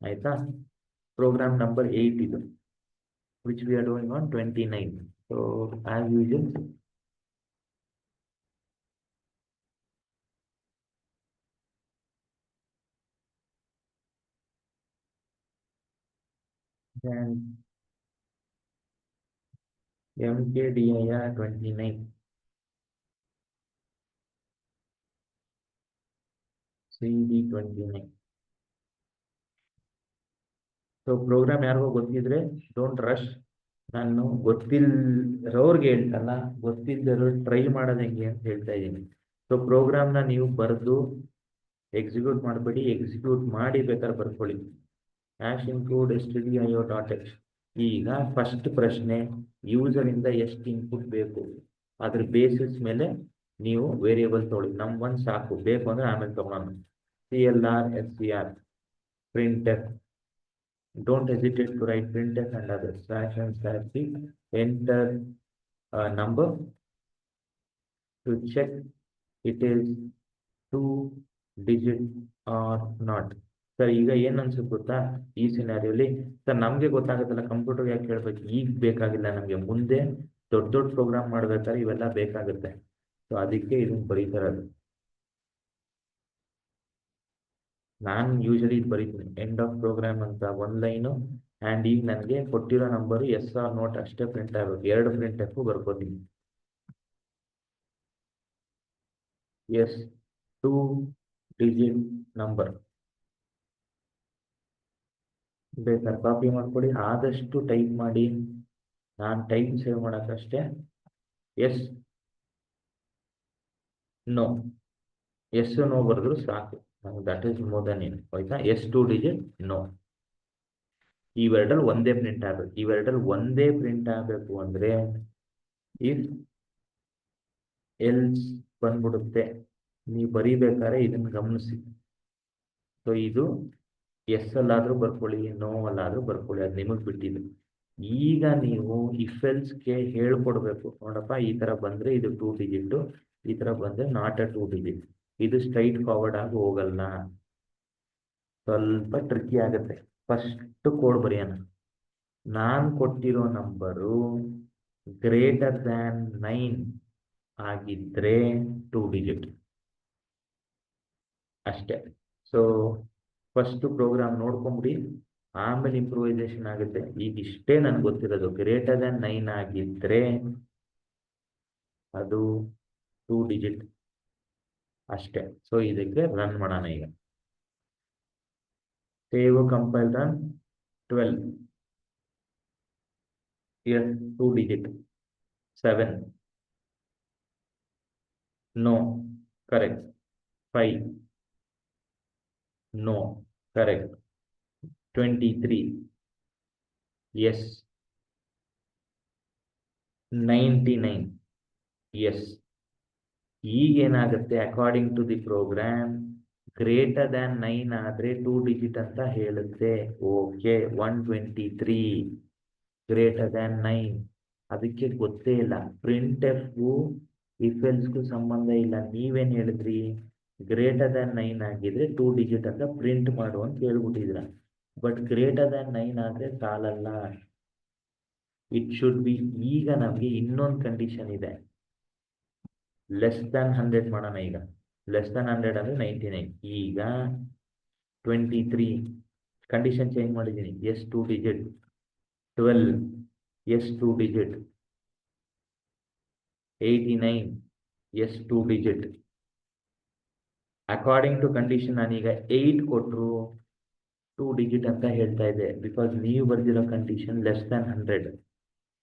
ಆಯ್ತಾ? ಪ್ರೋಗ್ರಾಮ್ ನಂಬರ್ 8 ಇದು, which we are doing on 29. So as usual MKDIR 29. CD 29. So program ಯಾರಿಗೋ ಗೊತ್ತಿದ್ರೆ ಡೋಂಟ್ ರಶ್. ನಾನು ಗೊತ್ತಿಲ್ಲರೋರ್ಗೆ ಹೇಳ್ತಲ್ಲ, ಗೊತ್ತಿಲ್ಲದವರು ಟ್ರೈ ಮಾಡೋದು ಹೆಂಗೆ ಅಂತ ಹೇಳ್ತಾ ಇದ್ದೀನಿ. ಸೊ ಪ್ರೋಗ್ರಾಮ್ನ ನೀವು ಬರೆದು ಎಕ್ಸಿಕ್ಯೂಟ್ ಮಾಡಬೇಡಿ, ಎಕ್ಸಿಕ್ಯೂಟ್ ಮಾಡಿ ಬೇಕಾದ್ರೆ ಬರ್ಕೊಳ್ಳಿ. #include stdio.h. ಈಗ ಫಸ್ಟ್ ಪ್ರಶ್ನೆ, ಯೂಸರಿಂದ ಎಷ್ಟು ಇನ್ಪುಟ್ ಬೇಕು ಅದ್ರ ಬೇಸಿಸ್ ಮೇಲೆ ನೀವು ವೇರಿಯೇಬಲ್ ತೊಗೊಳ್ಳಿ. ನಮ್ಗೊಂದು ಸಾಕು, ಬೇಕು ಅಂದ್ರೆ ಆಮೇಲೆ ತಗೊಳ್ಳೋಣ. CLR SCR printf. Don't hesitate to write printf and others. //c. Enter a number to check it is 2 digit or not. Sir ಈಗ ಏನ್ ಅನ್ಸುತ್ತೆ ಗೊತ್ತಾ ಈ ಸಿನಾರಿಯೋಲಿ? ಸರ್ ನಮ್ಗೆ ಗೊತ್ತಾಗುತ್ತಲ್ಲ, ಕಂಪ್ಯೂಟರ್ ಯಾಕೆ ಹೇಳ್ಬೇಕು? ಈಗ ಬೇಕಾಗಿಲ್ಲ ನಮ್ಗೆ, ಮುಂದೆ ದೊಡ್ಡ ದೊಡ್ಡ ಪ್ರೋಗ್ರಾಮ್ ಮಾಡ್ಬೇಕಾದ್ರೆ ಇವೆಲ್ಲ ಬೇಕಾಗುತ್ತೆ. ಸೊ ಅದಕ್ಕೆ ಇದನ್ನ ಬರೀತಾರದು. ನಾನು ಯೂಶಲಿ ಇದು ಬರೀತೀನಿ, ಎಂಡ್ ಆಫ್ ಪ್ರೋಗ್ರಾಮ್ ಅಂತ 1 ಲೈನು. ಆ್ಯಂಡ್ ಈಗ ನನಗೆ ಕೊಟ್ಟಿರೋ ನಂಬರು ಎಸ್ ಆರ್ ನೋಟ್ ಅಷ್ಟೇ ಪ್ರಿಂಟ್ ಆಗಬೇಕು. 2 printf ಬರ್ಕೋತೀನಿ. Yes 2 digit number. ಬೇಕಾದ್ರೆ ಕಾಪಿ ಮಾಡ್ಕೊಳ್ಳಿ, ಆದಷ್ಟು ಟೈಪ್ ಮಾಡಿ. ನಾನು ಟೈಮ್ ಸೇವ್ ಮಾಡೋಕ್ಕಷ್ಟೇ. ಎಸ್ ನೋ, ಎಸ್ ನೋ ಬರೆದ್ರು ಸಾಕು, ದಟ್ ಈಸ್ ಮೋರ್ ದನ್ ಏನು. ಆಯ್ತಾ? S 2 digit no. ಇವೆರಡಲ್ಲಿ ಒಂದೇ ಪ್ರಿಂಟ್ ಆಗಬೇಕು. ಇವೆರಡಲ್ಲಿ ಒಂದೇ ಪ್ರಿಂಟ್ ಆಗಬೇಕು ಅಂದ್ರೆ ಇಫ್ ಎಲ್ಸ್ ಬಂದ್ಬಿಡುತ್ತೆ. ನೀವು ಬರೀಬೇಕಾದ್ರೆ ಇದನ್ನ ಗಮನಿಸಿ. ಸೊ ಇದು ಎಸ್ ಅಲ್ಲಾದ್ರೂ ಬರ್ಕೊಳ್ಳಿ, ನೋ ಅಲ್ಲಾದ್ರೂ ಬರ್ಕೊಳ್ಳಿ, ಅದು ನಿಮಗೆ ಬಿಟ್ಟಿದ್ದು. ಈಗ ನೀವು ಇಫ್ ಎಲ್ಸ್ಗೆ ಹೇಳ್ಕೊಡ್ಬೇಕು. ನೋಡಪ್ಪ, ಈ ತರ ಬಂದ್ರೆ ಇದು 2 digit, ಈ ತರ ಬಂದ್ರೆ ನಾಟ್ ಅ 2 digit. ಇದು ಸ್ಟ್ರೈಟ್ ಫಾರ್ವರ್ಡ್ ಆಗಿ ಹೋಗಲ್ಲ, ಸ್ವಲ್ಪ ಟ್ರಿಕ್ಕಿ ಆಗುತ್ತೆ. ಫಸ್ಟ್ ಕೋಡ್ ಬರೆಯೋಣ. ನಾನು ಕೊಟ್ಟಿರೋ ನಂಬರು ಗ್ರೇಟರ್ ದ್ಯಾನ್ 9 ಆಗಿದ್ರೆ 2 digit ಅಷ್ಟೇ. ಸೊ ಫಸ್ಟ್ ಪ್ರೋಗ್ರಾಮ್ ನೋಡ್ಕೊಂಬಿಡಿ, ಆಮೇಲೆ ಇಂಪ್ರೂವೈಸೇಷನ್ ಆಗುತ್ತೆ. ಈಗ ಇಷ್ಟೇ ನನ್ಗೆ ಗೊತ್ತಿರೋದು, ಗ್ರೇಟರ್ ದ್ಯಾನ್ 9 ಆಗಿದ್ರೆ ಅದು 2 digit ಅಷ್ಟೇ. ಸೊ ಇದಕ್ಕೆ ರನ್ ಮಾಡೋಣ ಈಗ. Save, compile, run. 12 yes 2 digit. 7 no, correct. 5 no, correct. 23 yes. 99 yes. ಈಗೇನಾಗುತ್ತೆ according to the program greater than 9 ಆದರೆ 2 ಡಿಜಿಟ್ ಅಂತ ಹೇಳುತ್ತೆ. ಓಕೆ 123 ಗ್ರೇಟರ್ ದ್ಯಾನ್ 9 ಅದಕ್ಕೆ ಗೊತ್ತೇ ಇಲ್ಲ. ಪ್ರಿಂಟ್ ಎಫ್ಗೂ ಇಫ್ ಎಲ್ಸ್ಗೂ ಸಂಬಂಧ ಇಲ್ಲ. ನೀವೇನು ಹೇಳಿದ್ರಿ? ಗ್ರೇಟರ್ ದ್ಯಾನ್ 9 ಆಗಿದ್ರೆ 2 ಡಿಜಿಟ್ ಅಂತ ಪ್ರಿಂಟ್ ಮಾಡು ಅಂತ ಹೇಳ್ಬಿಟ್ಟಿದ್ರ. ಬಟ್ ಗ್ರೇಟರ್ ದ್ಯಾನ್ 9 ಆದರೆ ಸಾಲಲ್ಲ. It should be. ಈಗ ನಮಗೆ ಇನ್ನೊಂದು ಕಂಡೀಷನ್ ಇದೆ. ಲೆಸ್ ದ್ಯಾನ್ 100 ಮಾಡೋಣ. ಈಗ ಲೆಸ್ ದ್ಯಾನ್ 100 ಅಂದರೆ 99. ಈಗ 23 ಕಂಡೀಷನ್ ಚೇಂಜ್ ಮಾಡಿದ್ದೀನಿ. Yes 2 digit. 12 yes 2 digit. 89 yes 2 digit. According to condition ನಾನೀಗ 8 ಕೊಟ್ಟರು 2 ಡಿಜಿಟ್ ಅಂತ ಹೇಳ್ತಾ ಇದೆ. ಬಿಕಾಸ್ ನೀವು ಬರೆದಿರೋ ಕಂಡೀಷನ್ ಲೆಸ್ ದ್ಯಾನ್ 100.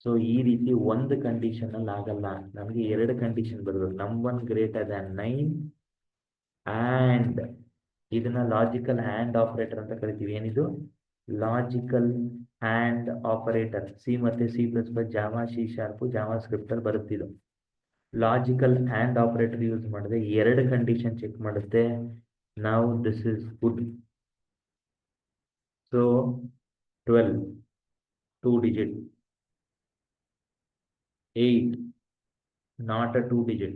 ಸೊ ಈ ರೀತಿ ಒಂದು ಕಂಡೀಷನ್ ಅಲ್ಲಿ ಆಗಲ್ಲ. ನಮಗೆ 2 ಕಂಡೀಷನ್ ಬರಬೇಕು. ನಮ್ ಗ್ರೇಟರ್ ದ್ಯಾನ್ 9 ಆ್ಯಂಡ್ ಇದನ್ನ ಲಾಜಿಕಲ್ ಆ್ಯಂಡ್ ಆಪರೇಟರ್ ಅಂತ ಕರಿತೀವಿ. ಏನಿದು? Logical and operator. ಸಿ ಮತ್ತು C++, Java, C#, Java script ಅಲ್ಲಿ ಬರುತ್ತಿದ್ದು. ಲಾಜಿಕಲ್ ಆ್ಯಂಡ್ ಆಪರೇಟರ್ ಯೂಸ್ ಮಾಡಿದ್ರೆ 2 ಕಂಡೀಷನ್ ಚೆಕ್ ಮಾಡುತ್ತೆ. ನಾವು this is good. So 12 2 digit. 8 not a 2 digit.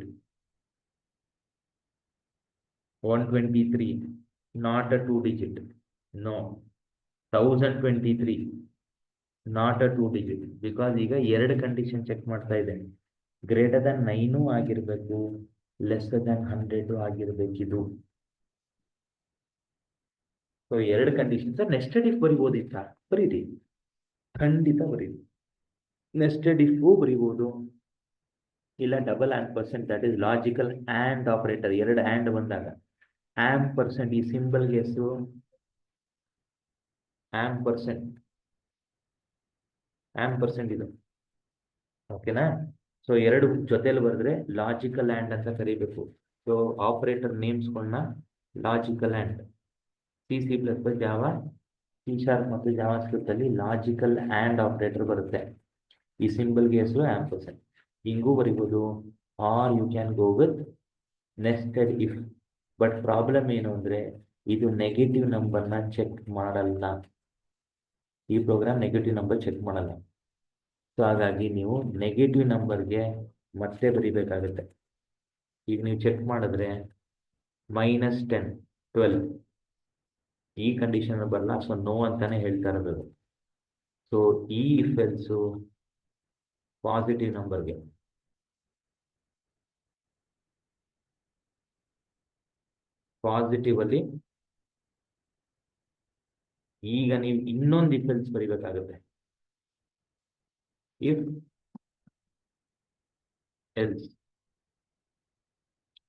123 not a 2 digit. No. 1023 not a 2 digit. Because ಈಗ 2 ಕಂಡೀಷನ್ ಚೆಕ್ ಮಾಡ್ತಾ ಇದೆ. ಗ್ರೇಟರ್ ದ್ಯಾನ್ 9 ಆಗಿರಬೇಕು, ಲೆಸ್ ದ್ಯಾನ್ 100 ಆಗಿರ್ಬೇಕಿದು. So 2 conditions. ನೆಸ್ಟೆಡ್ ಇಫ್ ಬರಿಬೋದಿತ್ತ? ಬರೀರಿ, ಖಂಡಿತ ಬರೀರಿ. ನೆಸ್ಟೆಡ್ ಇಫ್ ಬರಿಬೋದು, ಇಲ್ಲ double and %. That is logical and operator. 2 and ಬಂದಾಗ %. ಈ ಸಿಂಬಲ್ಗೆ ಹೆಸರು %. ಇದು ಓಕೆನಾ? ಸೊ 2 ಜೊತೆಲಿ ಬರೆದ್ರೆ ಲಾಜಿಕಲ್ ಆ್ಯಂಡ್ ಅಂತ ಕರಿಬೇಕು. ಸೊ ಆಪರೇಟರ್ ನೇಮ್ಸ್ಗಳನ್ನ logical and. C++, Java, C# ಮತ್ತು ಜಾವಾ ಸ್ಕ್ರಿಪ್ಟ್ ಅಲ್ಲಿ ಲಾಜಿಕಲ್ ಆ್ಯಂಡ್ ಆಪರೇಟರ್ ಬರುತ್ತೆ. ಈ ಸಿಂಬಲ್ಗೆ ಹೆಸರು %. ಹಿಂಗೂ ಬರಿಬೋದು. Or you can go with nested if. But problem ಏನು ಅಂದರೆ ಇದು ನೆಗೆಟಿವ್ ನಂಬರ್ನ ಚೆಕ್ ಮಾಡಲ್ಲ. ಈ ಪ್ರೋಗ್ರಾಮ್ ನೆಗೆಟಿವ್ ನಂಬರ್ ಚೆಕ್ ಮಾಡಲ್ಲ. ಸೊ ಹಾಗಾಗಿ ನೀವು ನೆಗೆಟಿವ್ ನಂಬರ್ಗೆ ಮತ್ತೆ ಬರಿಬೇಕಾಗುತ್ತೆ. ಈಗ ನೀವು ಚೆಕ್ ಮಾಡಿದ್ರೆ -10 12 ಈ ಕಂಡೀಷನ್ ಬರಲ್ಲ. ಸೊ ನೋ ಅಂತಾನೆ ಹೇಳ್ತಾ ಇರೋದು. ಸೊ ಈ ಇಫ್ ಎಲ್ಸು ಪಾಸಿಟಿವ್ ನಂಬರ್ಗೆ. ಪಾಸಿಟಿವ್ ಅಲ್ಲಿ ಈಗ ನೀವು ಇನ್ನೊಂದು ಇಫ್ ಎಲ್ಸ್ ಬರಿಬೇಕಾಗುತ್ತೆ. ಇಫ್ ಎಲ್ಸ್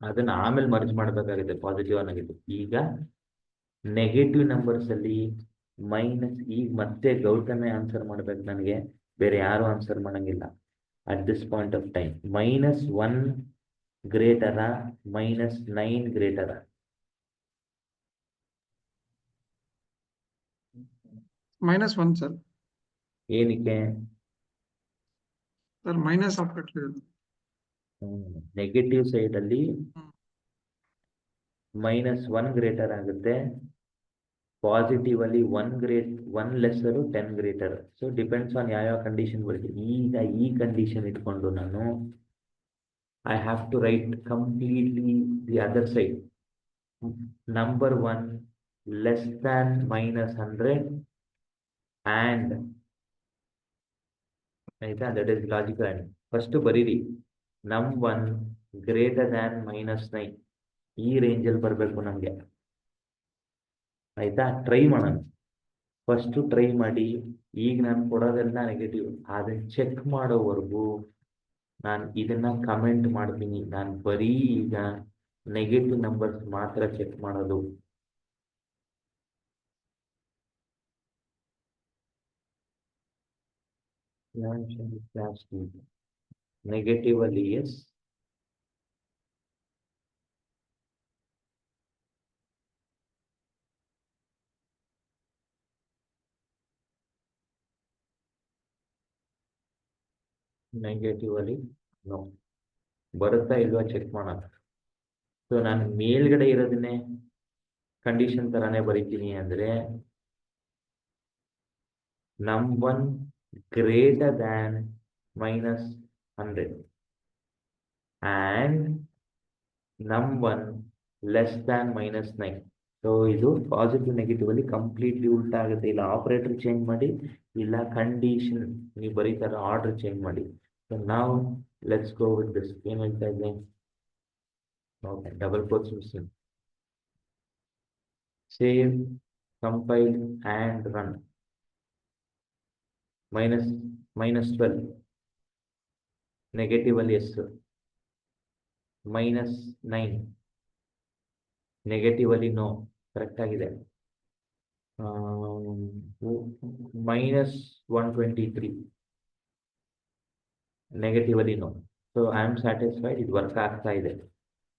ಅದನ್ನ ಆಮೇಲೆ ಮರ್ಜ್ ಮಾಡಬೇಕಾಗುತ್ತೆ ಪಾಸಿಟಿವ್ ಅನ್ನೋದು. ಈಗ ನೆಗೆಟಿವ್ ನಂಬರ್ಸ್ ಅಲ್ಲಿ ಮೈನಸ್. ಈಗ ಮತ್ತೆ ಗೌತಮೆ ಆನ್ಸರ್ ಮಾಡ್ಬೇಕು ನನಗೆ, ಬೇರೆ ಯಾರು ಆನ್ಸರ್ ಮಾಡಂಗಿಲ್ಲ at this point of time. -1 ಗ್ರೇಟರಾ -9 ಗ್ರೇಟರಾ? -1 ಸರ್. ಏನಕ್ಕೆ? Sir minus operator. Negative side ಅಲ್ಲಿ -1 ಗ್ರೇಟರ್ ಆಗುತ್ತೆ. ಪಾಸಿಟಿವ್ ಅಲ್ಲಿ 1 lesser 10 greater. So depends on ಯಾವ ಕಂಡೀಷನ್ ಬರ್ತೀನಿ. ಈಗ ಈ ಕಂಡೀಷನ್ ಇಟ್ಕೊಂಡು ನಾನು I have to write completely the other side. Number 1 less than -100 and ಆಯ್ತಾ? That is logical and. First ಬರೀರಿ ನಮ್1 ಗ್ರೇಟರ್ ದ್ಯಾನ್ -9. ಈ ರೇಂಜಲ್ಲಿ ಬರಬೇಕು ನಮಗೆ. ಆಯ್ತಾ? ಟ್ರೈ ಮಾಡೋಣ. ಫಸ್ಟು ಟ್ರೈ ಮಾಡಿ. ಈಗ ನಾನು ಕೊಡೋದೆಲ್ಲ ನೆಗೆಟಿವ್. ಅದನ್ನ ಚೆಕ್ ಮಾಡೋವರೆಗೂ ನಾನು ಇದನ್ನ ಕಮೆಂಟ್ ಮಾಡ್ತೀನಿ. ನಾನು ಬರೀ ಈಗ ನೆಗೆಟಿವ್ ನಂಬರ್ಸ್ ಮಾತ್ರ ಚೆಕ್ ಮಾಡೋದು. ನೆಗೆಟಿವ್ ಅಲ್ಲಿ ಎಸ್, ನೆಗೆಟಿವ್ ಅಲ್ಲಿ ನೋ. ಬರುತ್ತಾ ಇಲ್ವಾ ಚೆಕ್ ಮಾಡೋಣ. ಸೊ ನಾನು ಮೇಲ್ಗಡೆ ಇರೋದನ್ನೇ ಕಂಡೀಷನ್ ತರಾನೇ ಬರೀತೀನಿ ಅಂದ್ರೆ num1 greater than -100 and num1 less than -9. So ಇದು ಪಾಸಿಟಿವ್ ನೆಗೆಟಿವ್ ಅಲ್ಲಿ ಕಂಪ್ಲೀಟ್ಲಿ ಉಲ್ಟಾ ಆಗುತ್ತೆ. ಇಲ್ಲ ಆಪರೇಟರ್ ಚೇಂಜ್ ಮಾಡಿ, ಇಲ್ಲ ಕಂಡೀಷನ್ ನೀವು ಬರೀತಾರ ಆರ್ಡರ್ ಚೇಂಜ್ ಮಾಡಿ. ಸೊ ನಾವು ಲೆಟ್ಸ್ ಗೋ ವಿತ್ ದಿಸ್. ಏನ್ ಹೇಳ್ತಾ ಇದ್ದೆ? Okay, double quotes missing. Save, compile and run. -12 negative ಅಲ್ಲಿ ಎಸ್, -9 ನೆಗೆಟಿವ್ ಅಲ್ಲಿ ನೋ, ಕರೆಕ್ಟ್ ಆಗಿದೆ. -123 ನೆಗೆಟಿವ್ ಅಲ್ಲಿ no. So I am satisfied, ಇದು ವರ್ಕ್ ಆಗ್ತಾ ಇದೆ.